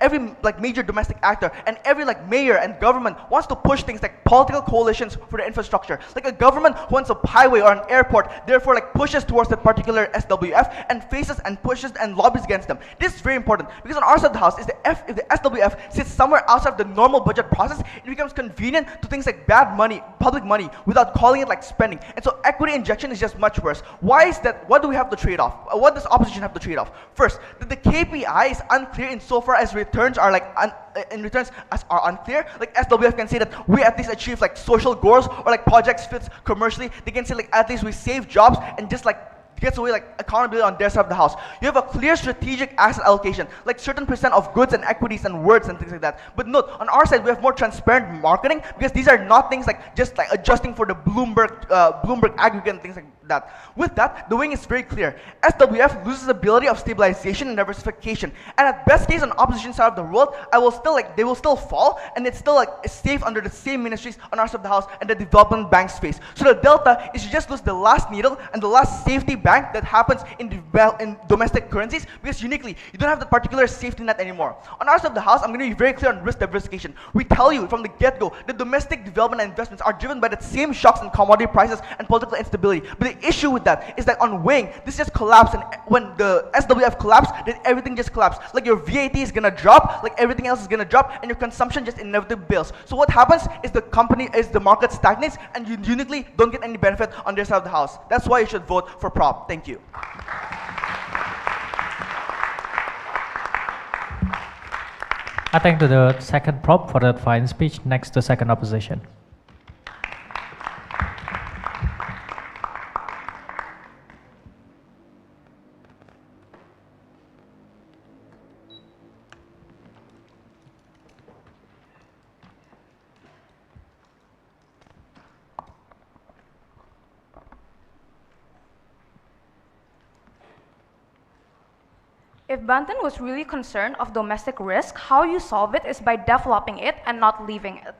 domestic actor and every like mayor and government wants to push things like political coalitions for the infrastructure. Like a government who wants a highway or an airport, therefore like pushes towards that particular SWF and faces and pushes and lobbies against them. This is very important because on our side of the house, if the SWF sits somewhere outside of the normal budget process, it becomes convenient to things like bad money, public money, without calling it like spending. And so equity injection is just much worse. Why is that? What do we have to trade off? What does opposition have to trade off? First, that the KPI is unclear insofar as returns are like are unclear. Like SWF can say that we at least achieve like social goals or like projects fits commercially. They can say like at least we save jobs and just like gets away like accountability on their side of the house. You have a clear strategic asset allocation, like certain percent of goods and equities and words and things like that. But note, on our side, we have more transparent marketing because these are not things like just like adjusting for the Bloomberg aggregate and things like that. With that, the wing is very clear. SWF loses ability of stabilization and diversification. And at best case on opposition side of the world, they will still fall and it's still like safe under the same ministries on our side of the house and the development bank space. So the delta is you just lose the last needle and the last safety bank that happens in domestic currencies because uniquely, you don't have the particular safety net anymore. On our side of the house, I'm going to be very clear on risk diversification. We tell you from the get-go, the domestic development and investments are driven by the same shocks in commodity prices and political instability. But the issue with that is that on weighing, this just collapsed, and when the SWF collapsed, then everything just collapsed. Like your VAT is going to drop, like everything else is going to drop, and your consumption just inevitably bails. So what happens is the market stagnates, and you uniquely don't get any benefit on their side of the house. That's why you should vote for prop. Thank you. I thank to the second prop for that fine speech. Next, the second opposition. If Banten was really concerned of domestic risk, how you solve it is by developing it and not leaving it.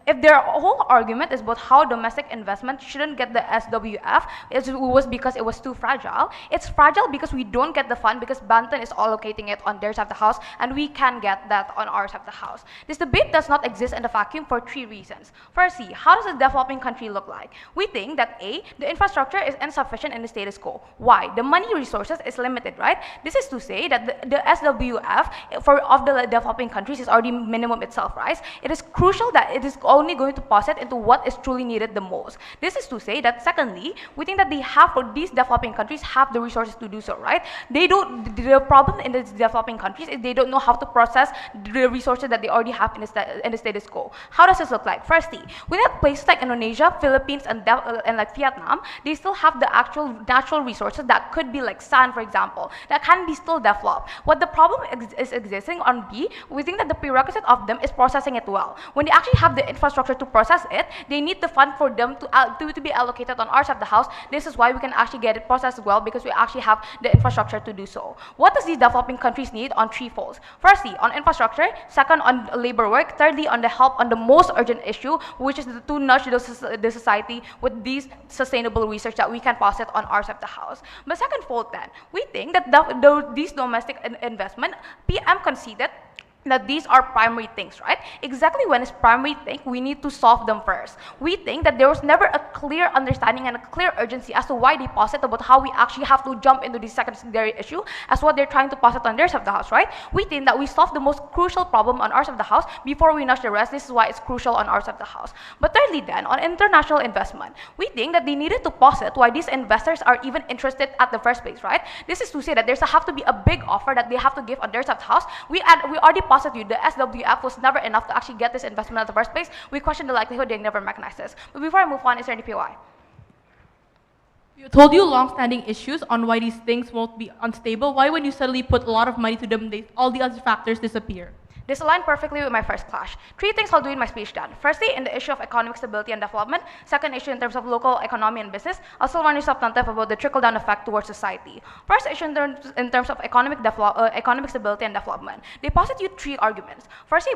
If their whole argument is about how domestic investment shouldn't get the SWF, it was because it was too fragile. It's fragile because we don't get the fund because Banten is allocating it on their side of the house and we can get that on our side of the house. This debate does not exist in a vacuum for 3 reasons. Firstly, how does a developing country look like? We think that A, the infrastructure is insufficient in the status quo. Why? The money resources is limited, right? This is to say that the SWF of the developing countries is already minimum itself, right? It is crucial that it is only going to pass it into what is truly needed the most. This is to say that secondly, we think that these developing countries have the resources to do so, right? The problem in the developing countries is they don't know how to process the resources that they already have in the status quo. How does this look like? Firstly, within places like Indonesia, Philippines, and like Vietnam, they still have the actual natural resources that could be like sand, for example, that can be still developed develop. What the problem is existing on B, we think that the prerequisite of them is processing it well. When they actually have the infrastructure to process it, they need the fund for them to be allocated on our side of the house. This is why we can actually get it processed well, because we actually have the infrastructure to do so. What does these developing countries need? On three folds. Firstly, on infrastructure. Second, on labor work. Thirdly, on the help on the most urgent issue, which is to nudge the society with these sustainable research that we can posit on our side of the house. But second fold then, we think that these domestic investment, PM conceded that these are primary things, right? Exactly when it's primary thing, we need to solve them first. We think that there was never a clear understanding and a clear urgency as to why they posit about how we actually have to jump into this secondary issue as what they're trying to posit on their side of the house, right? We think that we solve the most crucial problem on our side of the house before we nudge the rest. This is why it's crucial on our side of the house. But thirdly then, on international investment, we think that they needed to posit why these investors are even interested at the first place, right? This is to say that there's have to be a big offer that they have to give on their side of the house. We already you, the SWF was never enough to actually get this investment in the first place. We question the likelihood they never recognize this. But before I move on, is there any PY? We told you long-standing issues on why these things won't be unstable. Why when you suddenly put a lot of money to them, all the other factors disappear? This aligned perfectly with my first clash. Three things I'll do in my speech then. Firstly, in the issue of economic stability and development. Second issue in terms of local economy and business. I'll still warn you substantive about the trickle-down effect towards society. First issue in terms of economic stability and development. They posit you three arguments. Firstly,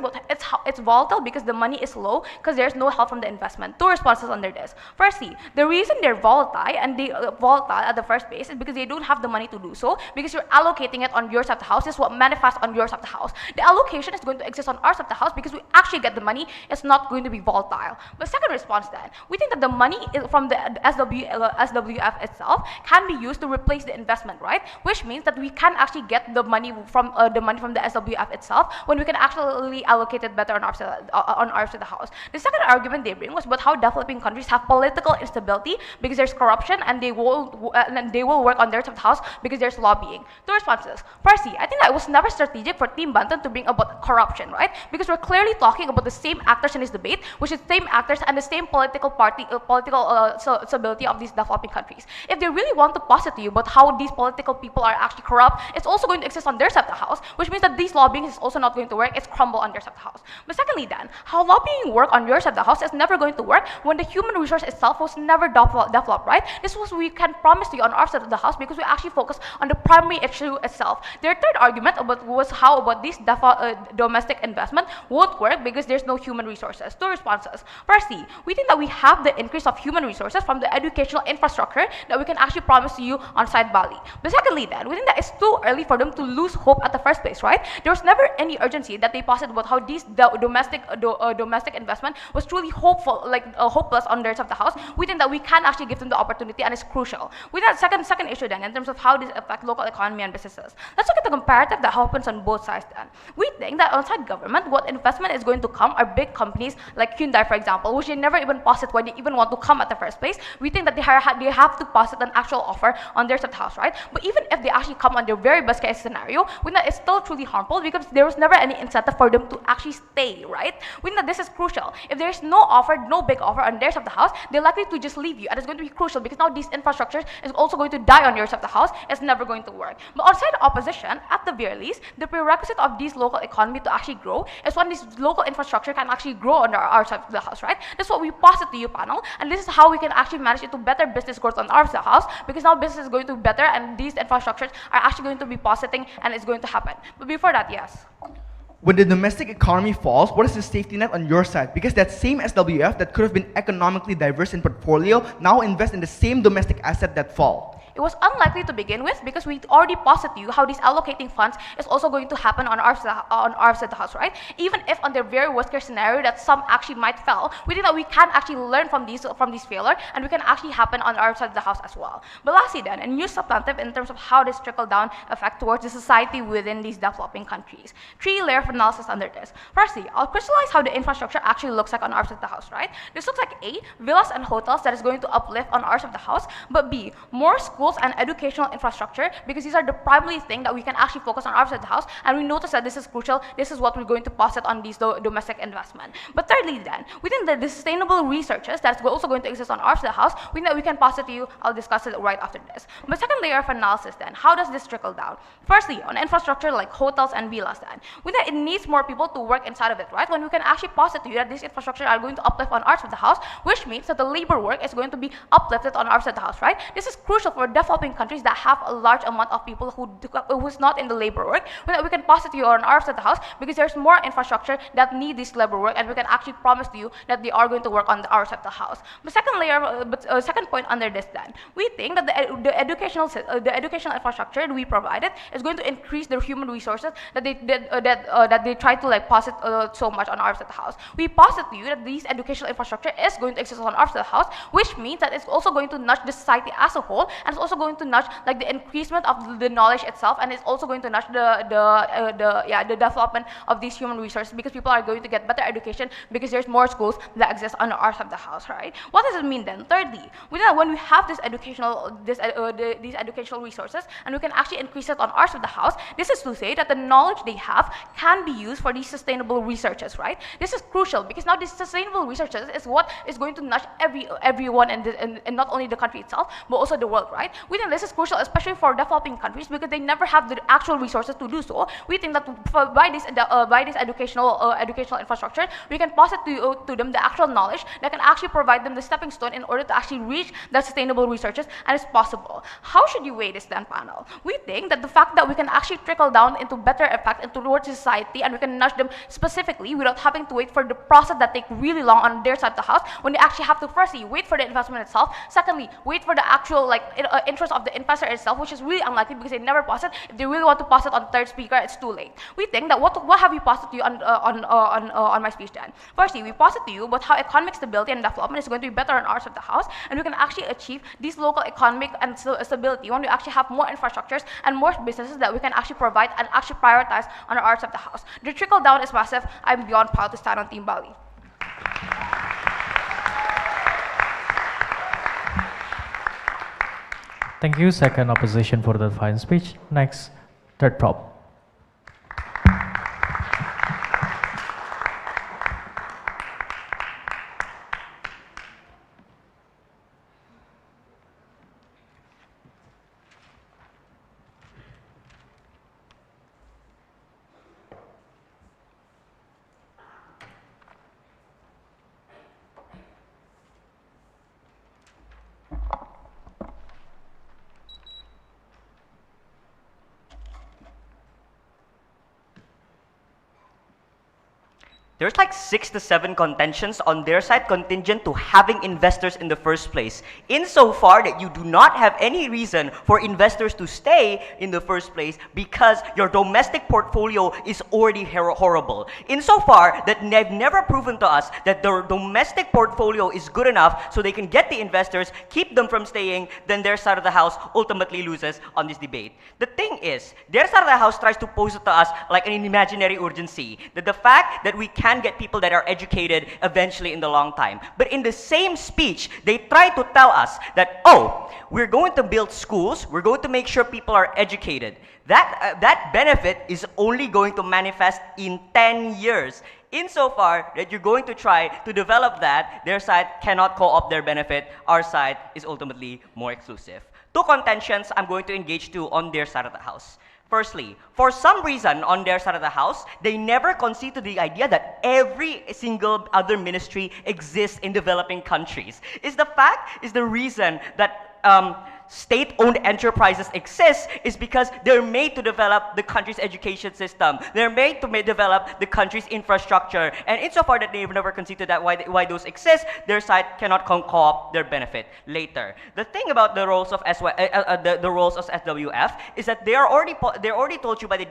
it's volatile because the money is low because there's no help from the investment. Two responses under this. Firstly, the reason they're volatile and they volatile at the first place is because they don't have the money to do so, because you're allocating it on your side of the house. This is what manifests on your side of the house. The allocation is going to exist on our side of the house because we actually get the money. It's not going to be volatile. But second response then, we think that the money from the SWF itself can be used to replace the investment, right? Which means that we can actually get the money from the SWF itself when we can actually allocate it better on our side of the house. The second argument they bring was about how developing countries have political instability because there's corruption and they will work on their side of the house because there's lobbying. Two responses. Firstly, I think that it was never strategic for Team Banten to bring about corruption, right? Because we're clearly talking about the same actors in this debate, which is the same actors and the same political stability of these developing countries. If they really want to posit to you about how these political people are actually corrupt, it's also going to exist on their side of the house, which means that these lobbying is also not going to work. It's crumble on their side of the house. But secondly then, how lobbying work on your side of the house is never going to work when the human resource itself was never developed, right? This was we can promise to you on our side of the house because we actually focus on the primary issue itself. Their third argument was how these domestic investment won't work because there's no human resources. Two responses. Firstly, we think that we have the increase of human resources from the educational infrastructure that we can actually promise to you on site Bali. But secondly then, we think that it's too early for them to lose hope at the first place, right? There was never any urgency that they posit about how these domestic investment was truly hopeless on their side of the house. We think that we can actually give them the opportunity and it's crucial. With that second issue then, in terms of how this affects local economy and businesses. Let's look at the comparative that happens on both sides then. We think that outside government, what investment is going to come are big companies like Hyundai, for example, which they never even posit why they even want to come at the first place. We think that they have to posit an actual offer on their side of the house, right? But even if they actually come on their very best case scenario, we think that it's still truly harmful because there was never any incentive for them to actually stay, right? We think that this is crucial. If there's no offer, no big offer on their side of the house, they're likely to just leave you, and it's going to be crucial because now these infrastructures is also going to die on your side of the house. It's never going to work. But outside opposition, at the very least, the prerequisite of these local economy to actually grow is when this local infrastructure can actually grow under our side of the house, right? This is what we posit to you, panel, and this is how we can actually manage it to better business growth on our side of the house, because now business is going to be better and these infrastructures are actually going to be positing and it's going to happen. But before that, yes. When the domestic economy falls, what is the safety net on your side? Because that same SWF that could have been economically diverse in portfolio now invest in the same domestic asset that fall. It was unlikely to begin with because we already posit to you how this allocating funds is also going to happen on our side of the house, right? Even if on the very worst case scenario that some actually might fail, we think that we can actually learn from these failure and we can actually happen on our side of the house as well. But lastly then, a new substantive in terms of how this trickle down effect towards the society within these developing countries. Three-layer of analysis under this. Firstly, I'll crystallize how the infrastructure actually looks like on our side of the house, right? This looks like A, villas and hotels that is going to uplift on our side of the house, but B, more schools schools and educational infrastructure, because these are the primary thing that we can actually focus on our side of the house, and we notice that this is crucial. This is what we're going to posit on these domestic investment. But thirdly then, within the sustainable researches that's also going to exist on our side of the house, we know we can posit to you. I'll discuss it right after this. But second layer of analysis then, how does this trickle down? Firstly, on infrastructure like hotels and villas then, we know it needs more people to work inside of it, right? When we can actually posit to you that these infrastructure are going to uplift on our side of the house, which means that the labor work is going to be uplifted on our side of the house, right? This is crucial for developing countries that have a large amount of people who's not in the labor work. We can posit to you on our side of the house because there's more infrastructure that need this labor work, and we can actually promise to you that they are going to work on our side of the house. But second layer, second point under this then, we think that the educational infrastructure that we provided is going to increase the human resources that they try to like posit so much on our side of the house. We posit to you that these educational infrastructure is going to exist on our side of the house, which means that it's also going to nudge the society as a whole, and it's also going to nudge like the increasement of the knowledge itself, and it's also going to nudge the development of these human resources, because people are going to get better education because there's more schools that exist on our side of the house, right? What does it mean then? Thirdly, when we have these educational resources and we can actually increase it on our side of the house, this is to say that the knowledge they have can be used for these sustainable researches, right? This is crucial because now these sustainable researches is what is going to nudge everyone and not only the country itself but also the world, right? We think this is crucial, especially for developing countries, because they never have the actual resources to do so. We think that by this educational infrastructure, we can posit to them the actual knowledge that can actually provide them the stepping stone in order to actually reach the sustainable researches, and it's possible. How should you weigh this then, panel? We think that the fact that we can actually trickle down into better effect and towards society, and we can nudge them specifically without having to wait for the process that take really long on their side of the house, when they actually have to firstly wait for the investment itself, secondly wait for the actual interest of the investor itself, which is really unlikely because they never posit. If they really want to posit on third speaker, it's too late. We think that what have we posited to you on my speech then? Firstly, we posit to you about how economic stability and development is going to be better on our side of the house, and we can actually achieve these local economic and stability when we actually have more infrastructures and more businesses that we can actually provide and actually prioritize on our side of the house. The trickle down is massive. I'm beyond proud to stand on Team Bali. Thank you, second opposition, for the fine speech. Next, third prop. There's like 6 to 7 contentions on their side contingent to having investors in the first place. Insofar that you do not have any reason for investors to stay in the first place because your domestic portfolio is already horrible. Insofar that they've never proven to us that their domestic portfolio is good enough so they can get the investors, keep them from staying, then their side of the house ultimately loses on this debate. The thing is, their side of the house tries to pose it to us like an imaginary urgency, that the fact that we can get people that are educated eventually in the long time. But in the same speech, they try to tell us that, oh, we're going to build schools, we're going to make sure people are educated. That benefit is only going to manifest in 10 years. Insofar that you're going to try to develop that, their side cannot co-opt their benefit, our side is ultimately more exclusive. 2 contentions I'm going to engage to on their side of the house. Firstly, for some reason on their side of the house, they never concede to the idea that every single other ministry exists in developing countries. Is the reason that state-owned enterprises exist is because they're made to develop the country's education system. They're made to develop the country's infrastructure. And insofar that they've never considered that why those exist, their side cannot co-opt their benefit later. The thing about the roles of the roles of SWF is that they're already told you by the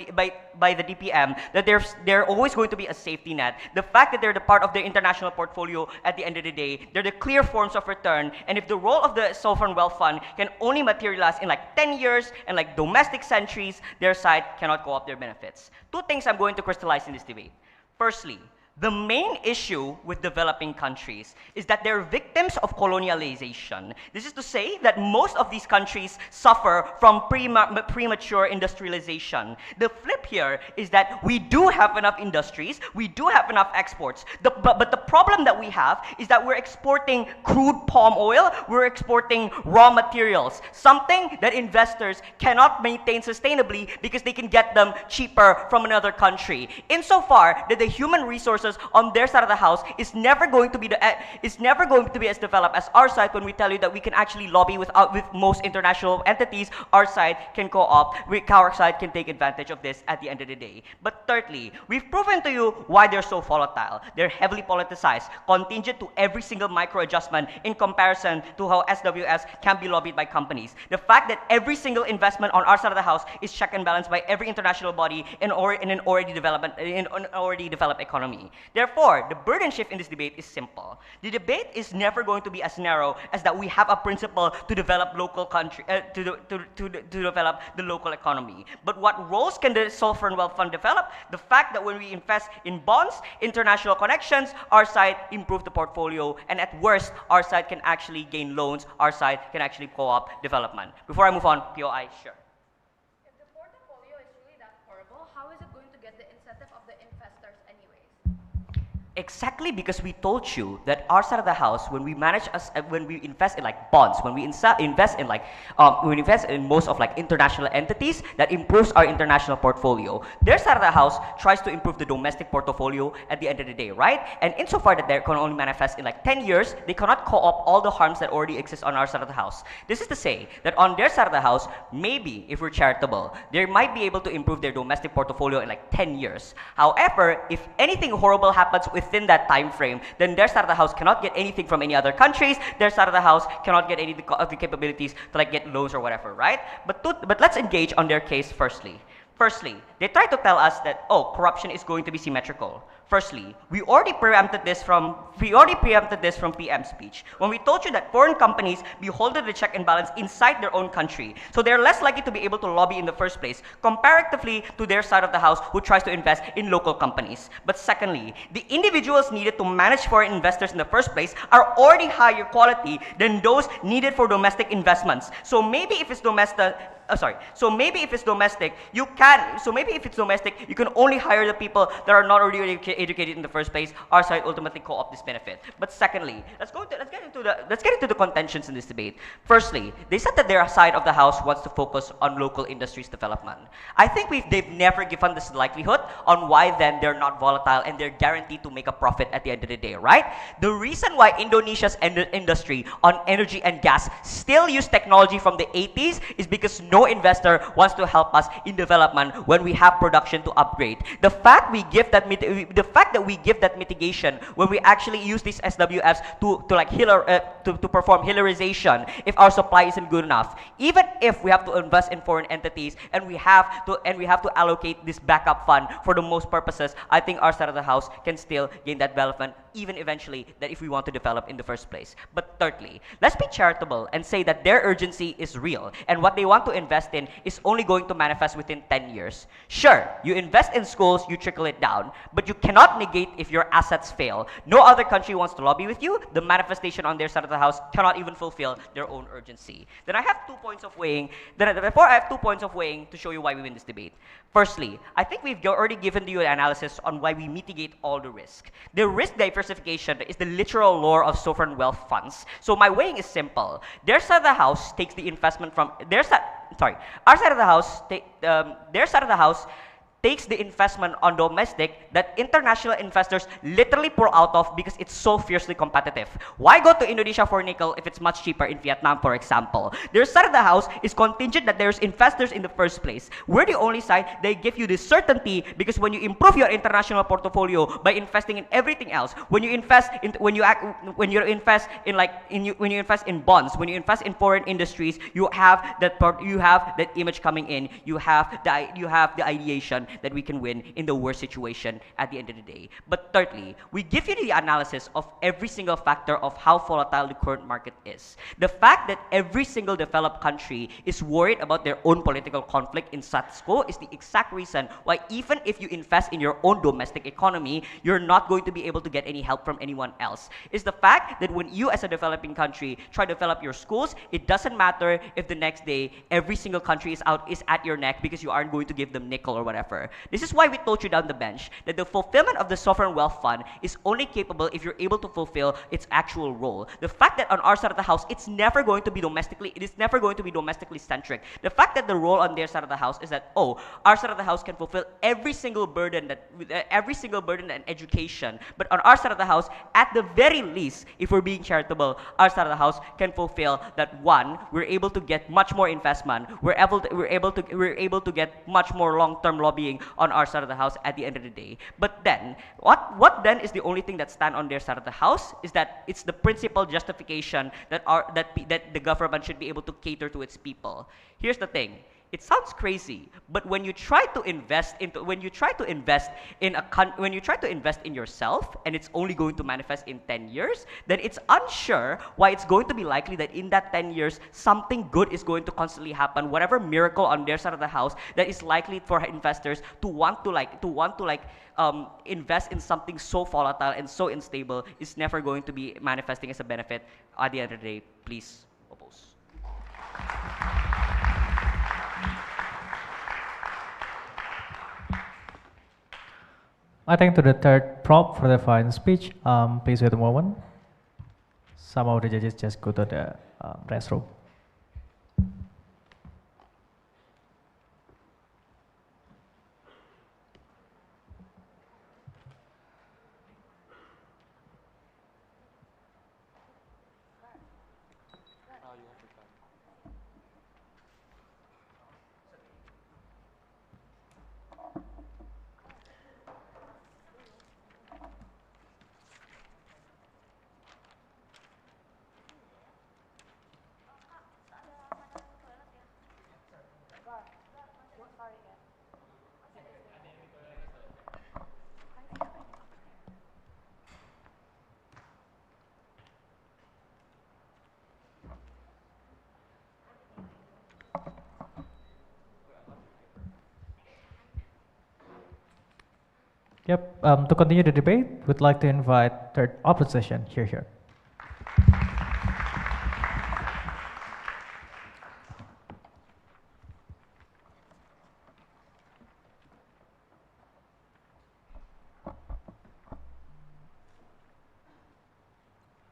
DPM that they're always going to be a safety net. The fact that they're the part of the international portfolio at the end of the day, they're the clear forms of return. And if the role of the sovereign wealth fund can only materialize in like 10 years and like domestic centuries, their side cannot co-opt their benefits. 2 things I'm going to crystallize in this debate. Firstly, The main issue with developing countries is that they're victims of colonialization. This is to say that most of these countries suffer from premature industrialization. The flip here is that we do have enough industries, we do have enough exports. But the problem that we have is that we're exporting crude palm oil, we're exporting raw materials, something that investors cannot maintain sustainably because they can get them cheaper from another country. Insofar that the human resources on their side of the house is never going to be as developed as our side. When we tell you that we can actually lobby with most international entities, our side can co-opt, our side can take advantage of this at the end of the day. But thirdly, we've proven to you why they're so volatile. They're heavily politicized, contingent to every single micro adjustment in comparison to how SWFs can be lobbied by companies. The fact that every single investment on our side of the house is check and balanced by every international body in an already developed economy. Therefore, the burden shift in this debate is simple. The debate is never going to be as narrow as that we have a principle to develop local country, to develop the local economy. But what roles can the sovereign wealth fund develop? The fact that when we invest in bonds, international connections, our side improve the portfolio, and at worst, our side can actually gain loans, our side can actually co-op development. Before I move on, POI, sure. If the portfolio is really that horrible, how is it going to get the incentive of the investors anyways? Exactly, because we told you that our side of the house, when we invest in like bonds, when we invest in most of like international entities, that improves our international portfolio. Their side of the house tries to improve the domestic portfolio at the end of the day, right? And insofar that they can only manifest in like 10 years, they cannot co-op all the harms that already exist on our side of the house. This is to say that on their side of the house, maybe if we're charitable, they might be able to improve their domestic portfolio in like 10 years. However, if anything horrible happens within that time frame, then their side of the house cannot get anything from any other countries. Their side of the house cannot get any of the capabilities to like get loans or whatever, right? But let's engage on their case firstly. Firstly, they try to tell us that, oh, corruption is going to be symmetrical. Firstly, we already preempted this from PM speech when we told you that foreign companies beholden the check and balance inside their own country, so they're less likely to be able to lobby in the first place, comparatively to their side of the house who tries to invest in local companies. But secondly, the individuals needed to manage foreign investors in the first place are already higher quality than those needed for domestic investments. So maybe if it's domestic, you can only hire the people that are not already educated in the first place. Our side ultimately co-opt this benefit. But secondly, let's get into the contentions in this debate. Firstly, they said that their side of the house wants to focus on local industries development. I think they've never given this likelihood on why then they're not volatile and they're guaranteed to make a profit at the end of the day, right? The reason why Indonesia's industry on energy and gas still use technology from the 80s is because no investor wants to help us in development when we have production to upgrade. The fact that we give that mitigation when we actually use these SWFs to perform hillarization if our supply isn't good enough, even if we have to invest in foreign entities and we have to allocate this backup fund for the most purposes, I think our side of the house can still gain that development, even eventually, that if we want to develop in the first place. But thirdly, let's be charitable and say that their urgency is real and what they want to invest in is only going to manifest within 10 years. Sure, you invest in schools, you trickle it down, but you cannot negate if your assets fail. No other country wants to lobby with you. The manifestation on their side of the house cannot even fulfill their own urgency. Then I have 2 points of weighing. To show you why we win this debate. Firstly, I think we've already given you an analysis on why we mitigate all the risk. The risk diversification is the literal lore of sovereign wealth funds. So my weighing is simple. Their side of the house takes the investment from their side. Our side of the house. Their side of the house takes the investment on domestic that international investors literally pour out of because it's so fiercely competitive. Why go to Indonesia for nickel if it's much cheaper in Vietnam, for example? Their side of the house is contingent that there's investors in the first place. We're the only side they give you this certainty because when you improve your international portfolio by investing in everything else, when you invest in bonds, when you invest in foreign industries, you have that image coming in. You have the ideation that we can win in the worst situation at the end of the day. But thirdly, we give you the analysis of every single factor of how volatile the current market is. The fact that every single developed country is worried about their own political conflict in status quo is the exact reason why even if you invest in your own domestic economy, you're not going to be able to get any help from anyone else. It's the fact that when you as a developing country try to develop your schools, it doesn't matter if the next day every single country is at your neck because you aren't going to give them nickel or whatever. This is why we told you down the bench that the fulfillment of the sovereign wealth fund is only capable if you're able to fulfill its actual role. The fact that on our side of the house, it is never going to be domestically centric. The fact that the role on their side of the house is that, oh, our side of the house can fulfill every single burden and education. But on our side of the house, at the very least, if we're being charitable, our side of the house can fulfill that. One, we're able to get much more investment. We're able to get much more long-term lobbying on our side of the house at the end of the day. But then, what then is the only thing that stand on their side of the house is that it's the principal justification that the government should be able to cater to its people. Here's the thing. It sounds crazy, but when you try to invest in yourself and it's only going to manifest in 10 years, then it's unsure why it's going to be likely that in that 10 years something good is going to constantly happen. Whatever miracle on their side of the house that is likely for investors to want to invest in something so volatile and so unstable is never going to be manifesting as a benefit at the end of the day. Please oppose. I think to the third prop for the final speech. Please wait a moment. Some of the judges just go to the restroom. Yep. To continue the debate, we'd like to invite third opposition here.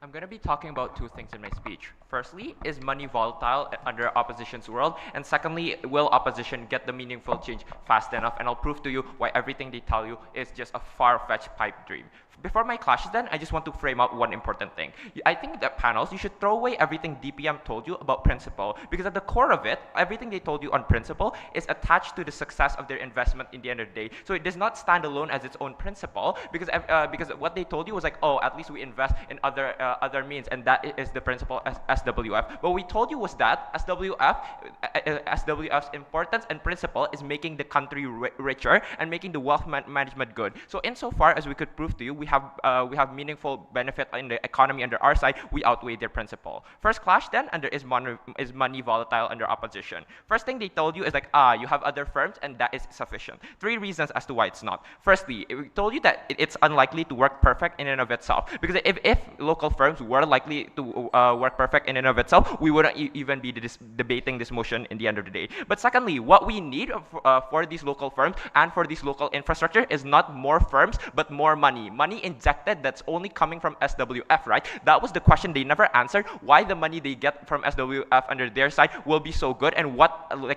I'm going to be talking about two things in my speech. Firstly, is money volatile under opposition's world? And secondly, will opposition get the meaningful change fast enough? And I'll prove to you why everything they tell you is just a far-fetched pipe dream. Before my clashes then, I just want to frame out one important thing. I think that panels, you should throw away everything DPM told you about principle, because at the core of it, everything they told you on principle is attached to the success of their investment in the end of the day. So it does not stand alone as its own principle, because what they told you was like, oh, at least we invest in other means, and that is the principle as SWF. What we told you was that SWF's importance and principle is making the country richer and making the wealth management good. So insofar as we could prove to you, we have meaningful benefit in the economy under our side, we outweigh their principle. First clash then, under is money volatile under opposition. First thing they told you is like, you have other firms and that is sufficient. Three reasons as to why it's not. Firstly, we told you that it's unlikely to work perfect in and of itself, because if local firms were likely to work perfect in and of itself, we wouldn't even be debating this motion in the end of the day. But secondly, what we need for these local firms and for this local infrastructure is not more firms, but more money. Money injected that's only coming from SWF, right? That was the question they never answered, why the money they get from SWF under their side will be so good, and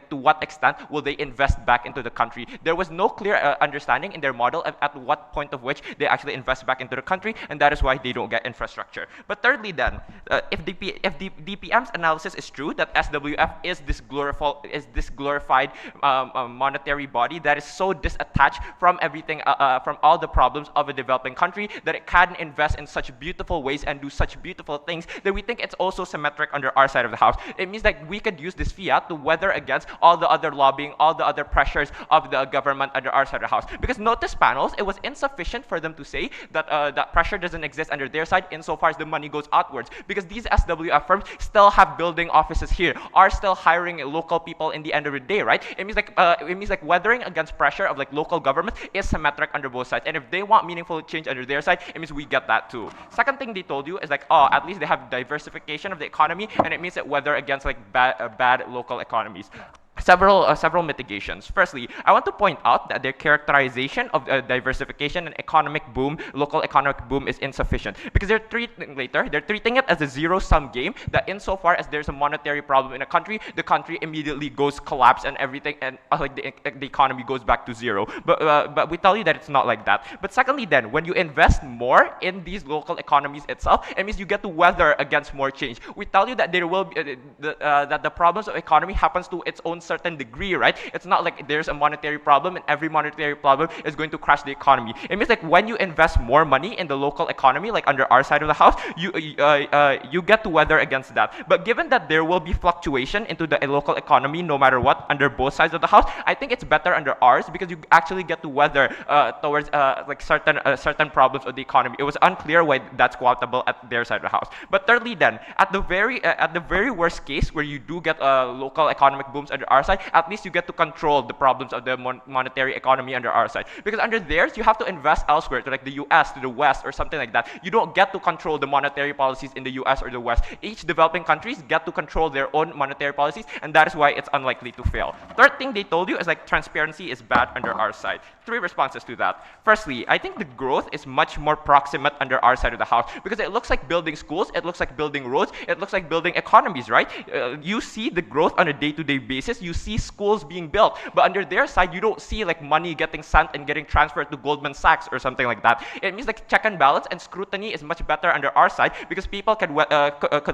to what extent will they invest back into the country. There was no clear understanding in their model at what point of which they actually invest back into the country, and that is why they don't get infrastructure. But thirdly then, if DPM's analysis is true, that SWF is this glorified monetary body that is so disattached from everything, from all the problems of a developing country, that it can invest in such beautiful ways and do such beautiful things, that we think it's also symmetric under our side of the house. It means that we could use this fiat to weather against all the other lobbying, all the other pressures of the government under our side of the house. Because notice panels, it was insufficient for them to say that that pressure doesn't exist under their side insofar as the money goes outwards. Because these SWF firms still have building offices here, are still hiring local people in the end of the day, right? It means like weathering against pressure of like local government is symmetric under both sides. And if they want meaningful change under their side, it means we get that too. Second thing they told you is like, oh, at least they have diversification of the economy, and it means that weather against like bad local economies. Several mitigations. Firstly, I want to point out that their characterization of diversification and economic boom, local economic boom, is insufficient, because they're treating it as a zero-sum game, that insofar as there's a monetary problem in a country, the country immediately goes collapse and everything, and like the economy goes back to zero. But we tell you that it's not like that. But secondly then, when you invest more in these local economies itself, it means you get to weather against more change. We tell you that there will be that the problems of economy happens to its own certain degree, right? It's not like there's a monetary problem and every monetary problem is going to crash the economy. It means like when you invest more money in the local economy, like under our side of the house, you get to weather against that. But given that there will be fluctuation into the local economy no matter what under both sides of the house, I think it's better under ours, because you actually get to weather towards like certain problems of the economy. It was unclear why that's quotable at their side of the house. But thirdly then, at the very worst case where you do get local economic booms under our side, at least you get to control the problems of the monetary economy under our side. Because under theirs, you have to invest elsewhere, to like the US, to the West, or something like that. You don't get to control the monetary policies in the US or the West. Each developing countries get to control their own monetary policies, and that is why it's unlikely to fail. Third thing they told you is like transparency is bad under our side. Three responses to that. Firstly, I think the growth is much more proximate under our side of the house, because it looks like building schools, it looks like building roads, it looks like building economies, right? You see the growth on a day-to-day basis, you see schools being built, but under their side, you don't see like money getting sent and getting transferred to Goldman Sachs or something like that. It means like check and balance and scrutiny is much better under our side, because people could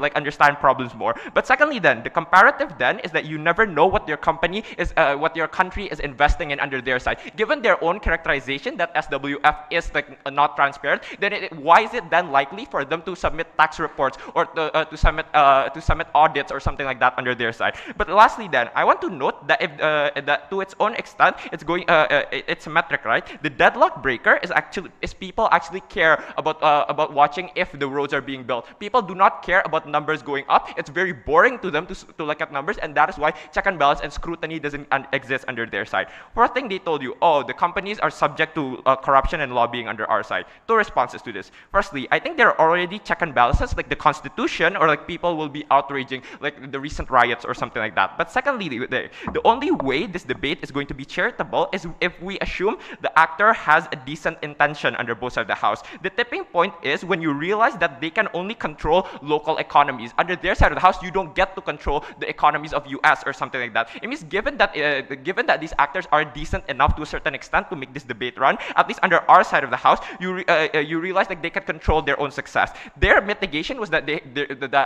like understand problems more. But secondly then, the comparative then is that you never know what your company is, what your country is investing in under their side. Given their own characterization that SWF is like not transparent, then why is it then likely for them to submit tax reports or to submit audits or something like that under their side? But lastly then, I want to note that if that to its own extent, it's symmetric, right? The deadlock breaker is people actually care about watching if the roads are being built. People do not care about numbers going up. It's very boring to them to look at numbers, and that is why check and balance and scrutiny doesn't exist under their side. Fourth thing they told you, oh, the companies are subject to corruption and lobbying under our side. Two responses to this. Firstly, I think there are already check and balances, like the Constitution, or like people will be outraging, like the recent riots or something like that. But secondly, the only way this debate is going to be charitable is if we assume the actor has a decent intention under both sides of the house. The tipping point is when you realize that they can only control local economies. Under their side of the house, you don't get to control the economies of US or something like that. It means given that these actors are decent enough to a certain extent to make this debate run, at least under our side of the house, you realize that they can control their own success. Their mitigation was that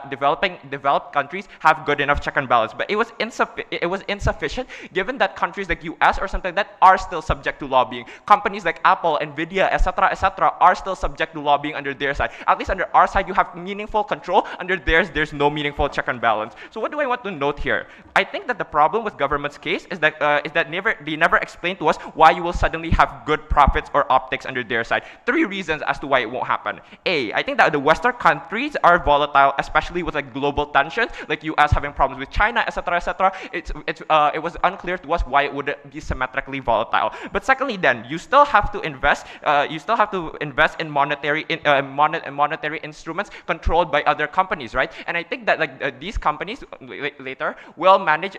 developed countries have good enough check and balance, but it was insufficient given that countries like US or something like that are still subject to lobbying. Companies like Apple, Nvidia, etc., are still subject to lobbying under their side. At least under our side, you have meaningful control. Under theirs, there's no meaningful check and balance. So what do I want to note here? I think that the problem with government's case is that they never explain to us why you will suddenly have good profits or optics under their side. Three reasons as to why it won't happen. A, I think that the Western countries are volatile, especially with like global tensions, like US having problems with China, etc. It was unclear to us why it would be symmetrically volatile. But secondly, then you still have to invest. In monetary instruments controlled by other companies, right? And I think that like these companies later will manage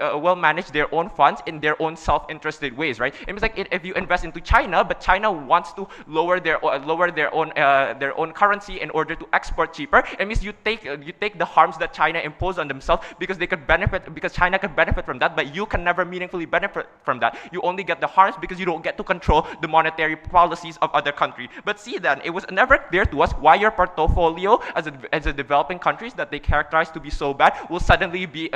their own funds in their own self-interested ways, right? It means like if you invest into China, but China wants to lower their own currency in order to export cheaper, it means you take the harms that China imposed on themselves because China could benefit from that. that, but you can never meaningfully benefit from that. You only get the harms because you don't get to control the monetary policies of other countries. But see then, it was never clear to us why your portfolio as a developing countries that they characterize to be so bad will suddenly be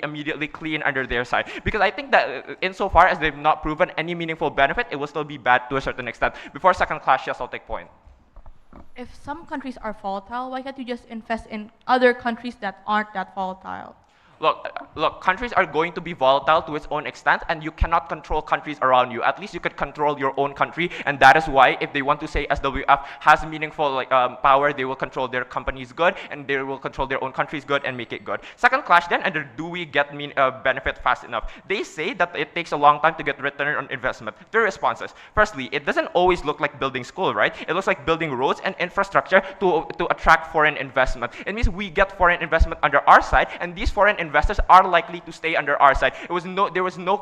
immediately clean under their side. Because I think that insofar as they've not proven any meaningful benefit, it will still be bad to a certain extent. Before second class, yes, I'll take point. If some countries are volatile, why can't you just invest in other countries that aren't that volatile? Look, countries are going to be volatile to its own extent, and you cannot control countries around you. At least you could control your own country, and that is why if they want to say SWF has meaningful power, they will control their companies good, and they will control their own countries good and make it good. Second clash then, and do we get benefit fast enough? They say that it takes a long time to get return on investment. Their responses: firstly, it doesn't always look like building school, right? It looks like building roads and infrastructure to attract foreign investment. It means we get foreign investment under our side, and these foreign investors are likely to stay under our side. There was no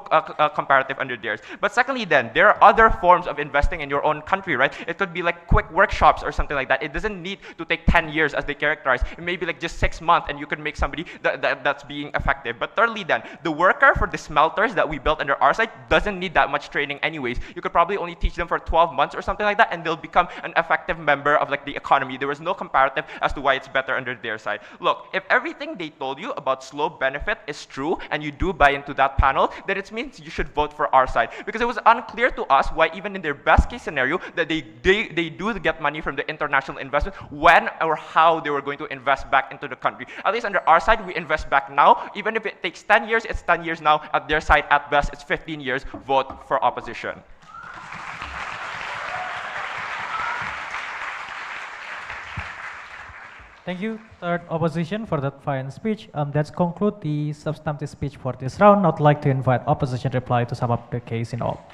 comparative under theirs. But secondly then, there are other forms of investing in your own country, right? It could be like quick workshops or something like that. It doesn't need to take 10 years as they characterize. It may be like just 6 months and you could make somebody that's being effective. But thirdly then, the worker for the smelters that we built under our side doesn't need that much training anyways. You could probably only teach them for 12 months or something like that, and they'll become an effective member of like the economy. There was no comparative as to why it's better under their side. Look, if everything they told you about slow benefit is true and you do buy into that panel, then it means you should vote for our side, because it was unclear to us why even in their best case scenario that they do get money from the international investment, when or how they were going to invest back into the country. At least under our side, we invest back now. Even if it takes 10 years, it's 10 years now. At their side, at best, it's 15 years. Vote for opposition. Thank you, third opposition, for that fine speech. That's conclude the substantive speech for this round. I'd like to invite opposition reply to sum up the case in all.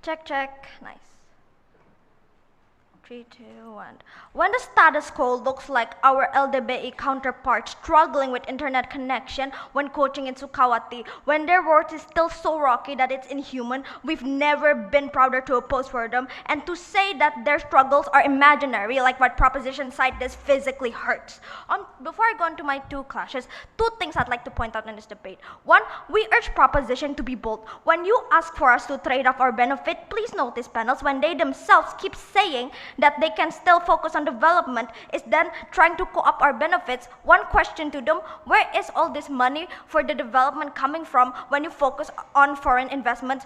Check, check. Nice. 3, 2, 1. When the status quo looks like our LDBE counterpart struggling with internet connection when coaching in Sukawati, when their work is still so rocky that it's inhuman, we've never been prouder to oppose for them, and to say that their struggles are imaginary, like what proposition cite this, physically hurts. Before I go into my two clashes, two things I'd like to point out in this debate. One, we urge proposition to be bold. When you ask for us to trade off our benefit, please notice panels, when they themselves keep saying that they can still focus on development, is then trying to co-opt our benefits. One question to them: where is all this money for the development coming from when you focus on foreign investments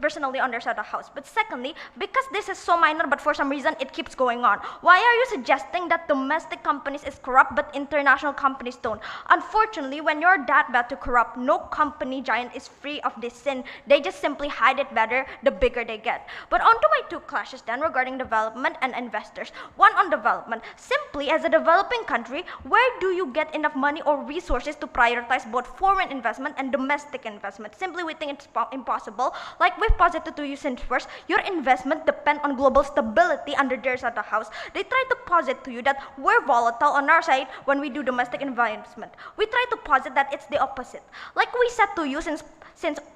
personally on their side of the house? But secondly, because this is so minor but for some reason it keeps going on, why are you suggesting that domestic companies is corrupt but international companies don't? Unfortunately, when you're that bad to corrupt, no company giant is free of this sin. They just simply hide it better the bigger they get. But on to my two clashes then regarding development and investors. One on development. Simply, as a developing country, where do you get enough money or resources to prioritize both foreign investment and domestic investment? Simply, we think it's impossible. Like we've posited to you since first, your investment depend on global stability under their side of the house. They try to posit to you that we're volatile on our side when we do domestic investment. We try to posit that it's the opposite. Like we said to you since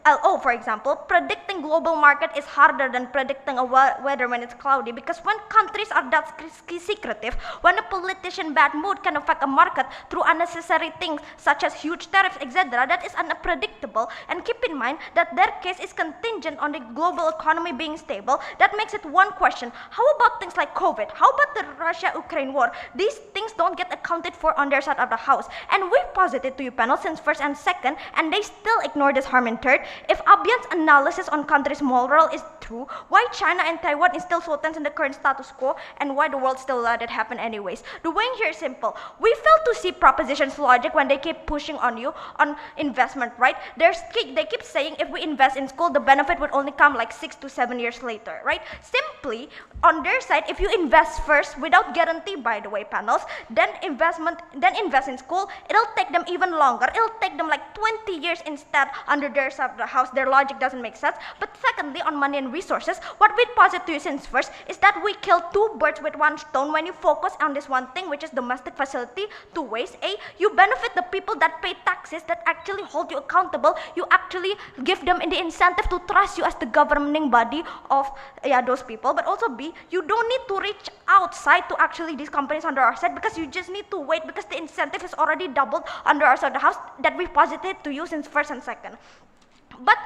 LO, for example, predicting global market is harder than predicting a weather when it's cloudy, because when countries are that secretive, when a politician bad mood can affect a market through unnecessary things such as huge tariffs, etc., that is unpredictable. And keep in mind that their case is contingent on the global economy being stable. That makes it one question: how about things like COVID? How about the Russia-Ukraine war? These things don't get accounted for on their side of the house. And we've posited to you panel since first and second, and they still ignore this harm in third. If Abian's analysis on countries' moral is true, why China and Taiwan is still so tense in the current status quo, and why the world still let it happen anyways? The way here is simple. We fail to see proposition's logic when they keep pushing on you on investment, right? They keep saying if we invest in school, the benefit would only come like 6 to 7 years later, right? Simply, on their side, if you invest first without guarantee, by the way, panels, then invest in school, it'll take them even longer. It'll take them like 20 years instead under their side of the house. Their logic doesn't make sense. But secondly, on money and resources, what we posit to you since first is that we kill two birds with one stone when you focus on this one thing, which is domestic facility. Two ways: A, you benefit the people that pay taxes, that actually hold you accountable. You actually give them the incentive to trust you as the governing body of those people. But also B, you don't need to reach outside to actually these companies under our side, because you just need to wait, because the incentive is already doubled under our side of the house that we posited to you since first and second. But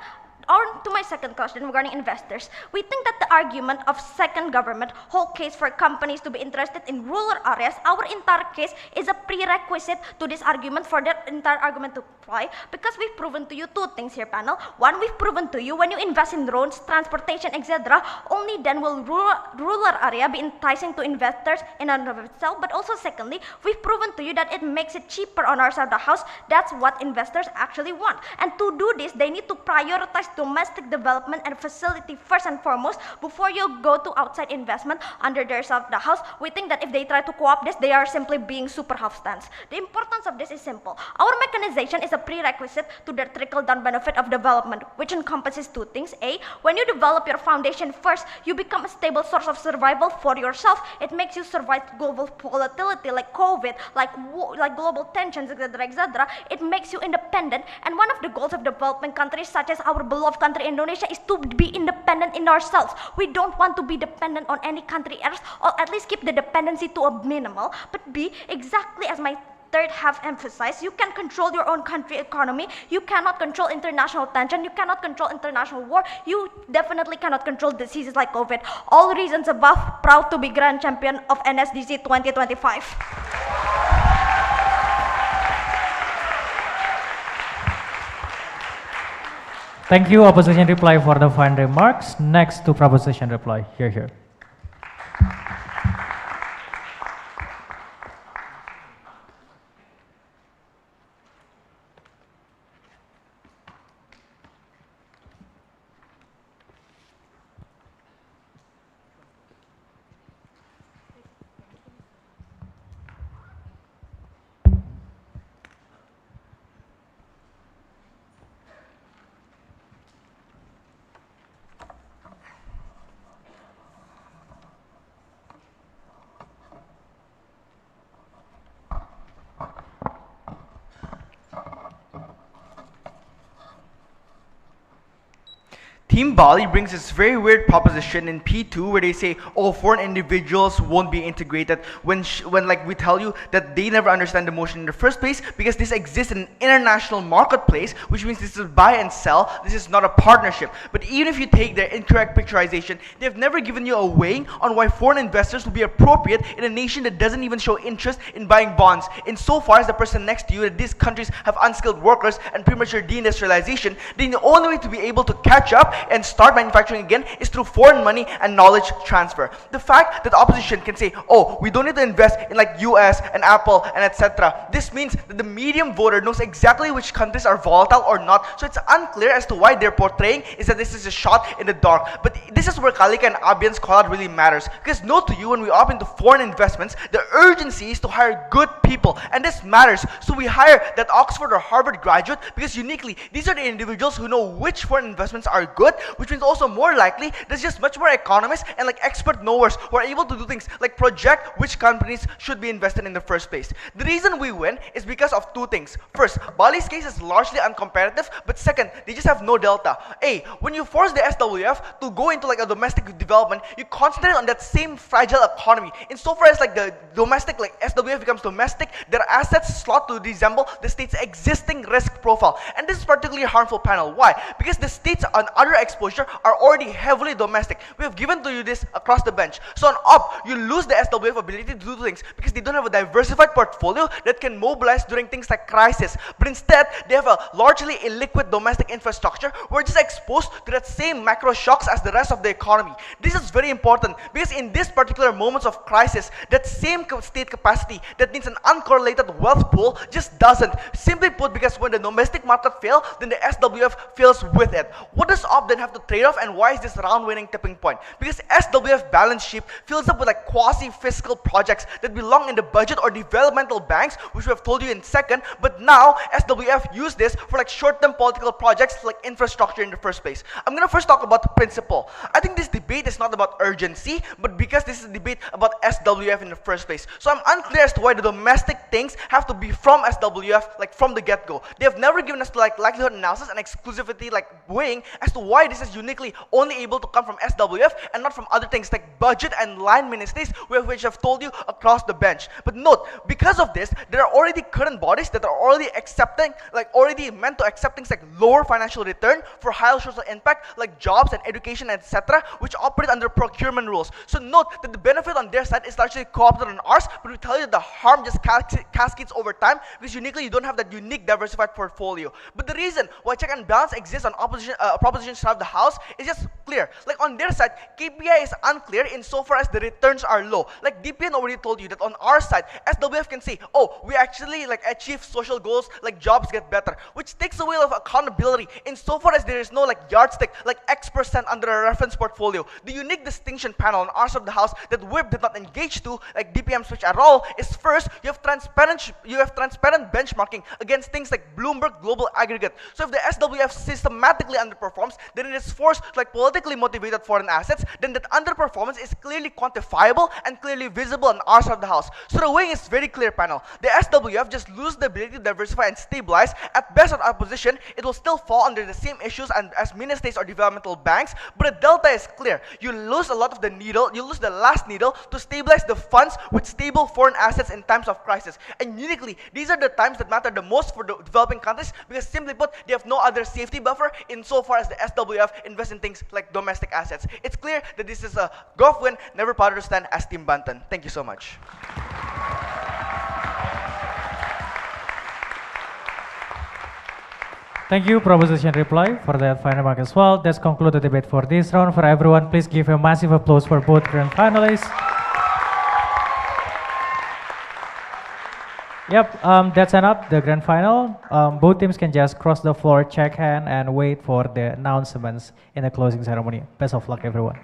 on to my second question regarding investors. We think that the argument of second government whole case for companies to be interested in rural areas, our entire case is a prerequisite to this argument for that entire argument to apply, because we've proven to you two things here, panel. One, we've proven to you when you invest in roads, transportation, etc., only then will rural area be enticing to investors in and of itself. But also secondly, we've proven to you that it makes it cheaper on our side of the house. That's what investors actually want. And to do this, they need to prioritize domestic development and facility first and foremost before you go to outside investment under their side of the house. We think that if they try to co-opt this, they are simply being super half stands. The importance of this is simple. Our mechanization is a prerequisite to the trickle-down benefit of development, which encompasses two things. A, when you develop your foundation first, you become a stable source of survival for yourself. It makes you survive global volatility like COVID, like global tensions, etc., etc. It makes you independent. And one of the goals of developing countries such as our beloved country Indonesia is to be independent in ourselves. We don't want to be dependent on any country else, or at least keep the dependency to a minimal. But B, exactly as my third half emphasized, you can control your own country economy. You cannot control international tension. You cannot control international war. You definitely cannot control diseases like COVID. All reasons above, proud to be grand champion of NSDC 2025. Thank you, opposition reply, for the fine remarks. Next to proposition reply, here. Team Bali brings this very weird proposition in P2 where they say, oh, foreign individuals won't be integrated when like we tell you that they never understand the motion in the first place, because this exists in an international marketplace, which means this is buy and sell. This is not a partnership. But even if you take their incorrect picturization, they've never given you a weighing on why foreign investors will be appropriate in a nation that doesn't even show interest in buying bonds. Insofar as the person next to you, that these countries have unskilled workers and premature deindustrialization, then the only way to be able to catch up and start manufacturing again is through foreign money and knowledge transfer. The fact that the opposition can say, oh, we don't need to invest in like US and Apple and etc. This means that the medium voter knows exactly which countries are volatile or not. So it's unclear as to why they're portraying is that this is a shot in the dark. But this is where Kalika and Abian's call out really matters. Because note to you, when we opt into foreign investments, the urgency is to hire good people. And this matters. So we hire that Oxford or Harvard graduate because uniquely, these are the individuals who know which foreign investments are good, which means also more likely there's just much more economists and like expert knowers who are able to do things like project which companies should be invested in the first place. The reason we win is because of two things. First, Bali's case is largely uncompetitive, but second, they just have no delta. A, when you force the SWF to go into like a domestic development, you concentrate on that same fragile economy. Insofar as like the domestic, like SWF becomes domestic, their assets slot to resemble the state's existing risk profile. And this is particularly harmful, panel. Why? Because the states on other exposure are already heavily domestic. We have given to you this across the bench. So on up, you lose the SWF ability to do things because they don't have a diversified portfolio that can mobilize during things like crisis. But instead, they have a largely illiquid domestic infrastructure. We're just exposed to that same macro shocks as the rest of the economy. This is very important because in this particular moments of crisis, that same state capacity that needs an uncorrelated wealth pool just doesn't. Simply put, because when the domestic market fails, then the SWF fails with it. What does OP then have to trade off, and why is this round winning tipping point? Because SWF balance sheet fills up with like quasi-fiscal projects that belong in the budget or developmental banks, which we have told you in second, but now SWF use this for like short-term political projects like infrastructure in the first place. I'm gonna first talk about the principle. I think this debate is not about urgency, but because this is a debate about SWF in the first place. So I'm unclear as to why the domestic things have to be from SWF, like from the get-go. They have never given us the like likelihood analysis and exclusivity like weighing as to why this is uniquely only able to come from SWF and not from other things like budget and line ministries, which I've told you across the bench. But note, because of this, there are already current bodies that are already accepting, like already meant to accept things like lower financial return for higher social impact, like jobs and education, etc., which operate under procurement rules. So note that the benefit on their side is largely co-opted on ours, but we tell you that the harm just cascades over time because uniquely you don't have that unique diversified portfolio. But the reason why check and balance exists on proposition side of the house is just clear. Like on their side, KPI is unclear insofar as the returns are low. Like DPN already told you that on our side, SWF can say, oh, we actually like achieve social goals, like jobs get better, which takes away of accountability insofar as there is no like yardstick, like X% under a reference portfolio. The unique distinction panel on our side of the house that WIP did not engage to, like DPM switch at all, is first, you have transparent benchmarking against things like Bloomberg Global Aggregate. So if the SWF systematically underperforms, then it is forced like politically motivated foreign assets, then that underperformance is clearly quantifiable and clearly visible on our side of the house. So the weighing is very clear, panel. The SWF just lose the ability to diversify and stabilize. At best on our position, it will still fall under the same issues as ministries or developmental banks, but the delta is clear. You lose a lot of the needle, you lose the last needle to stabilize the funds with stable foreign assets in times of crisis. And uniquely, these are the times that matter the most for the developing countries because simply put, they have no other safety buffer insofar as the SWF invests in things like domestic assets. It's clear that this is a Gulf win, never powder to stand as Team Banten. Thank you so much. Thank you, Proposition Reply, for that final mark as well. That's concluded the debate for this round. For everyone, please give a massive applause for both grand finalists. Yep, that's enough, the grand final. Both teams can just cross the floor, check hand, and wait for the announcements in the closing ceremony. Best of luck, everyone.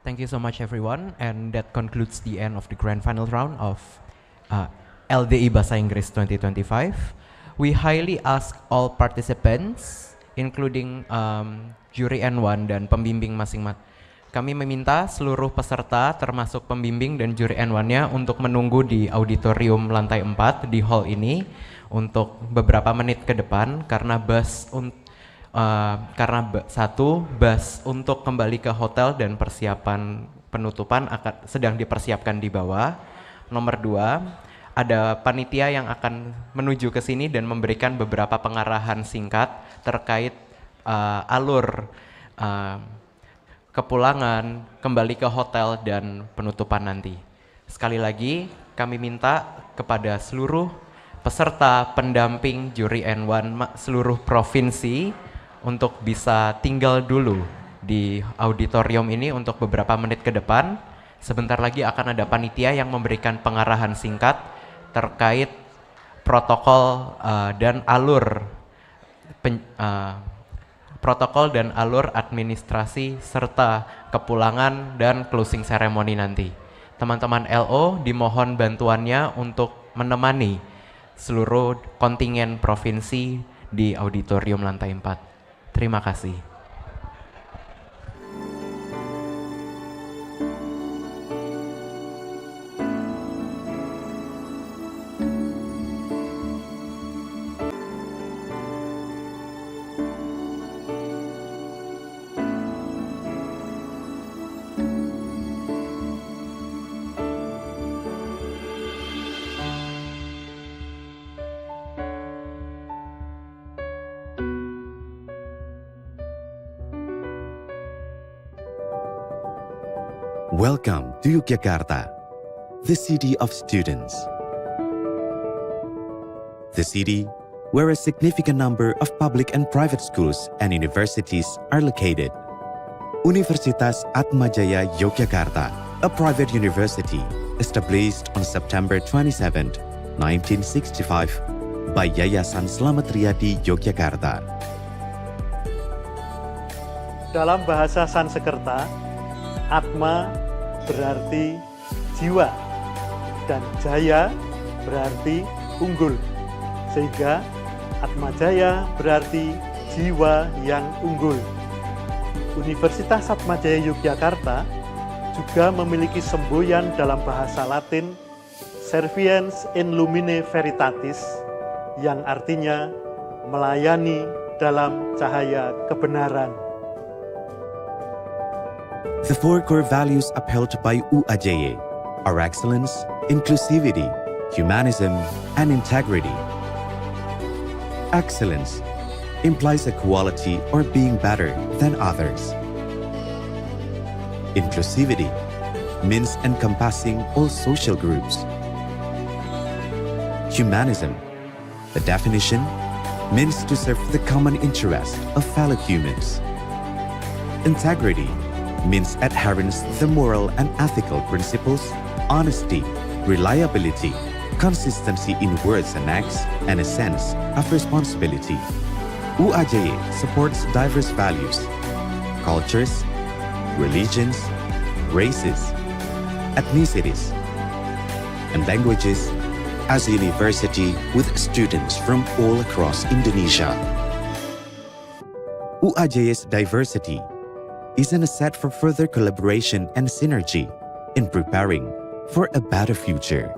Thank you so much, everyone, and that concludes the end of the grand final round of LDI Bahasa Inggris 2025. We highly ask all participants, including juri N1 dan pembimbing masing-masing. Kami meminta seluruh peserta, termasuk pembimbing dan juri N1-nya, untuk menunggu di auditorium lantai 4 di hall ini untuk beberapa menit ke depan karena bus untuk kembali ke hotel dan persiapan penutupan sedang dipersiapkan di bawah. Nomor 2, ada panitia yang akan menuju ke sini dan memberikan beberapa pengarahan singkat terkait alur kepulangan, kembali ke hotel, dan penutupan nanti. Sekali lagi, kami minta kepada seluruh peserta pendamping juri N1 seluruh provinsi untuk bisa tinggal dulu di auditorium ini untuk beberapa menit ke depan. Sebentar lagi akan ada panitia yang memberikan pengarahan singkat terkait protokol dan alur administrasi serta kepulangan dan closing ceremony nanti. Teman-teman LO dimohon bantuannya untuk menemani seluruh kontingen provinsi di auditorium lantai 4. Terima kasih. Welcome to Yogyakarta, the city of students. the city where a significant number of public and private schools and universities are located. Universitas Atmajaya Yogyakarta, a private university established on September 27, 1965 by Yayasan Slamet Riyadi Yogyakarta. Dalam bahasa Sanskerta, Atma berarti jiwa dan Jaya berarti unggul. Sehingga Atmajaya berarti jiwa yang unggul. Universitas Atmajaya Yogyakarta juga memiliki semboyan dalam bahasa Latin Serviens in Lumine Veritatis yang artinya melayani dalam cahaya kebenaran. The four core values upheld by UAJY are excellence, inclusivity, humanism, and integrity. Excellence implies equality or being better than others. Inclusivity means encompassing all social groups. Humanism, the definition, means to serve the common interest of fellow humans. Integrity means adherence to the moral and ethical principles, honesty, reliability, consistency in words and acts, and a sense of responsibility. UAJY supports diverse values, cultures, religions, races, ethnicities, and languages as a university with students from all across Indonesia. UAJY's diversity is an asset for further collaboration and synergy in preparing for a better future.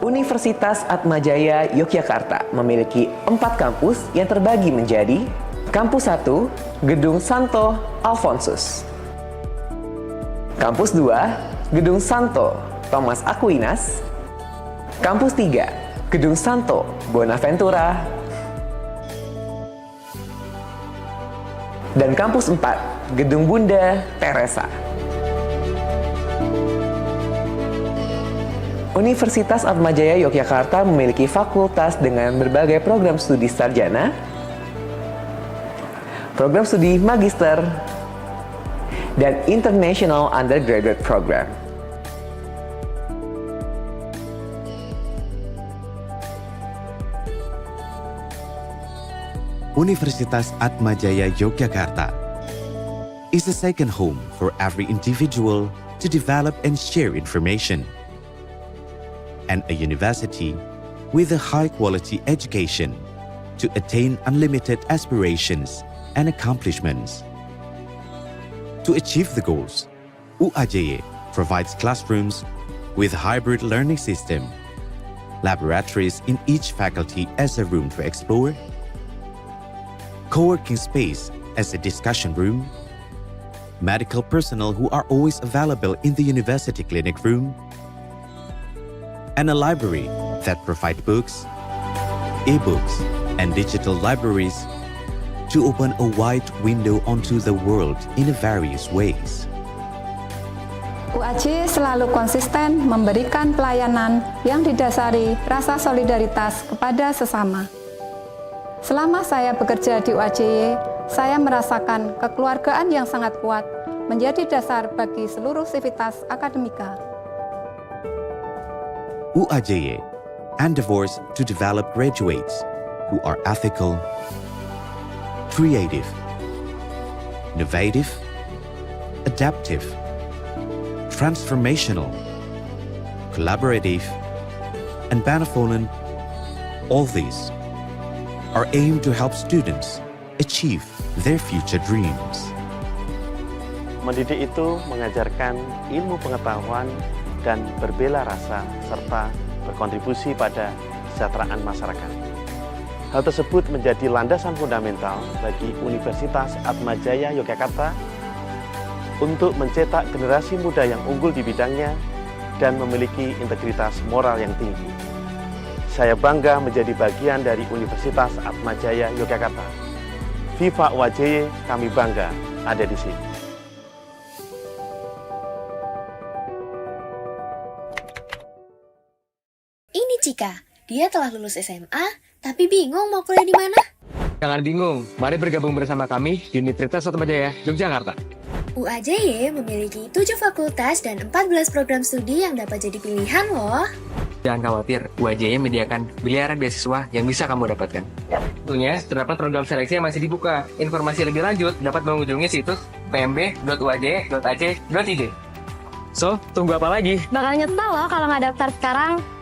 Universitas Atmajaya Yogyakarta memiliki 4 kampus yang terbagi menjadi Kampus 1, Gedung Santo Alfonsus. Kampus 2, Gedung Santo Thomas Aquinas. Kampus 3, Gedung Santo Bonaventura. Dan Kampus 4, Gedung Bunda Teresa. Universitas Atmajaya Yogyakarta memiliki fakultas dengan berbagai program studi sarjana, program studi magister, dan international undergraduate program. Universitas Atmajaya Yogyakarta is a second home for every individual to develop and share information, and a university with a high-quality education to attain unlimited aspirations and accomplishments. To achieve the goals, UAJY provides classrooms with hybrid learning system, laboratories in each faculty as a room to explore, co-working space as a discussion room, medical personnel who are always available in the university clinic room, and a library that provide books, e-books, and digital libraries to open a wide window onto the world in various ways. UAJY selalu konsisten memberikan pelayanan yang didasari rasa solidaritas kepada sesama. Selama saya bekerja di UAJY, saya merasakan kekeluargaan yang sangat kuat menjadi dasar bagi seluruh sivitas akademika. UAJY endeavors to develop graduates who are ethical, creative, innovative, adaptive, transformational, collaborative, and benevolent. All these are aimed to help students achieve their future dreams. Mendidik itu mengajarkan ilmu pengetahuan dan berbela rasa serta berkontribusi pada kesejahteraan masyarakat. Hal tersebut menjadi landasan fundamental bagi Universitas Atmajaya Yogyakarta untuk mencetak generasi muda yang unggul di bidangnya dan memiliki integritas moral yang tinggi. Saya bangga menjadi bagian dari Universitas Atmajaya Yogyakarta. Viva UAJY, kami bangga ada di sini. jika dia telah lulus SMA, tapi bingung mau kuliah di mana? Jangan bingung, mari bergabung bersama kami di Universitas Atmajaya, Yogyakarta. UAJY memiliki 7 fakultas dan 14 program studi yang dapat jadi pilihan loh. Jangan khawatir, UAJY menyediakan miliaran beasiswa yang bisa kamu dapatkan. Tentunya, terdapat program seleksi yang masih dibuka. Informasi lebih lanjut dapat mengunjungi situs pmb.uajy.ac.id. So, tunggu apa lagi? Bakal nyesel loh kalau nggak daftar sekarang.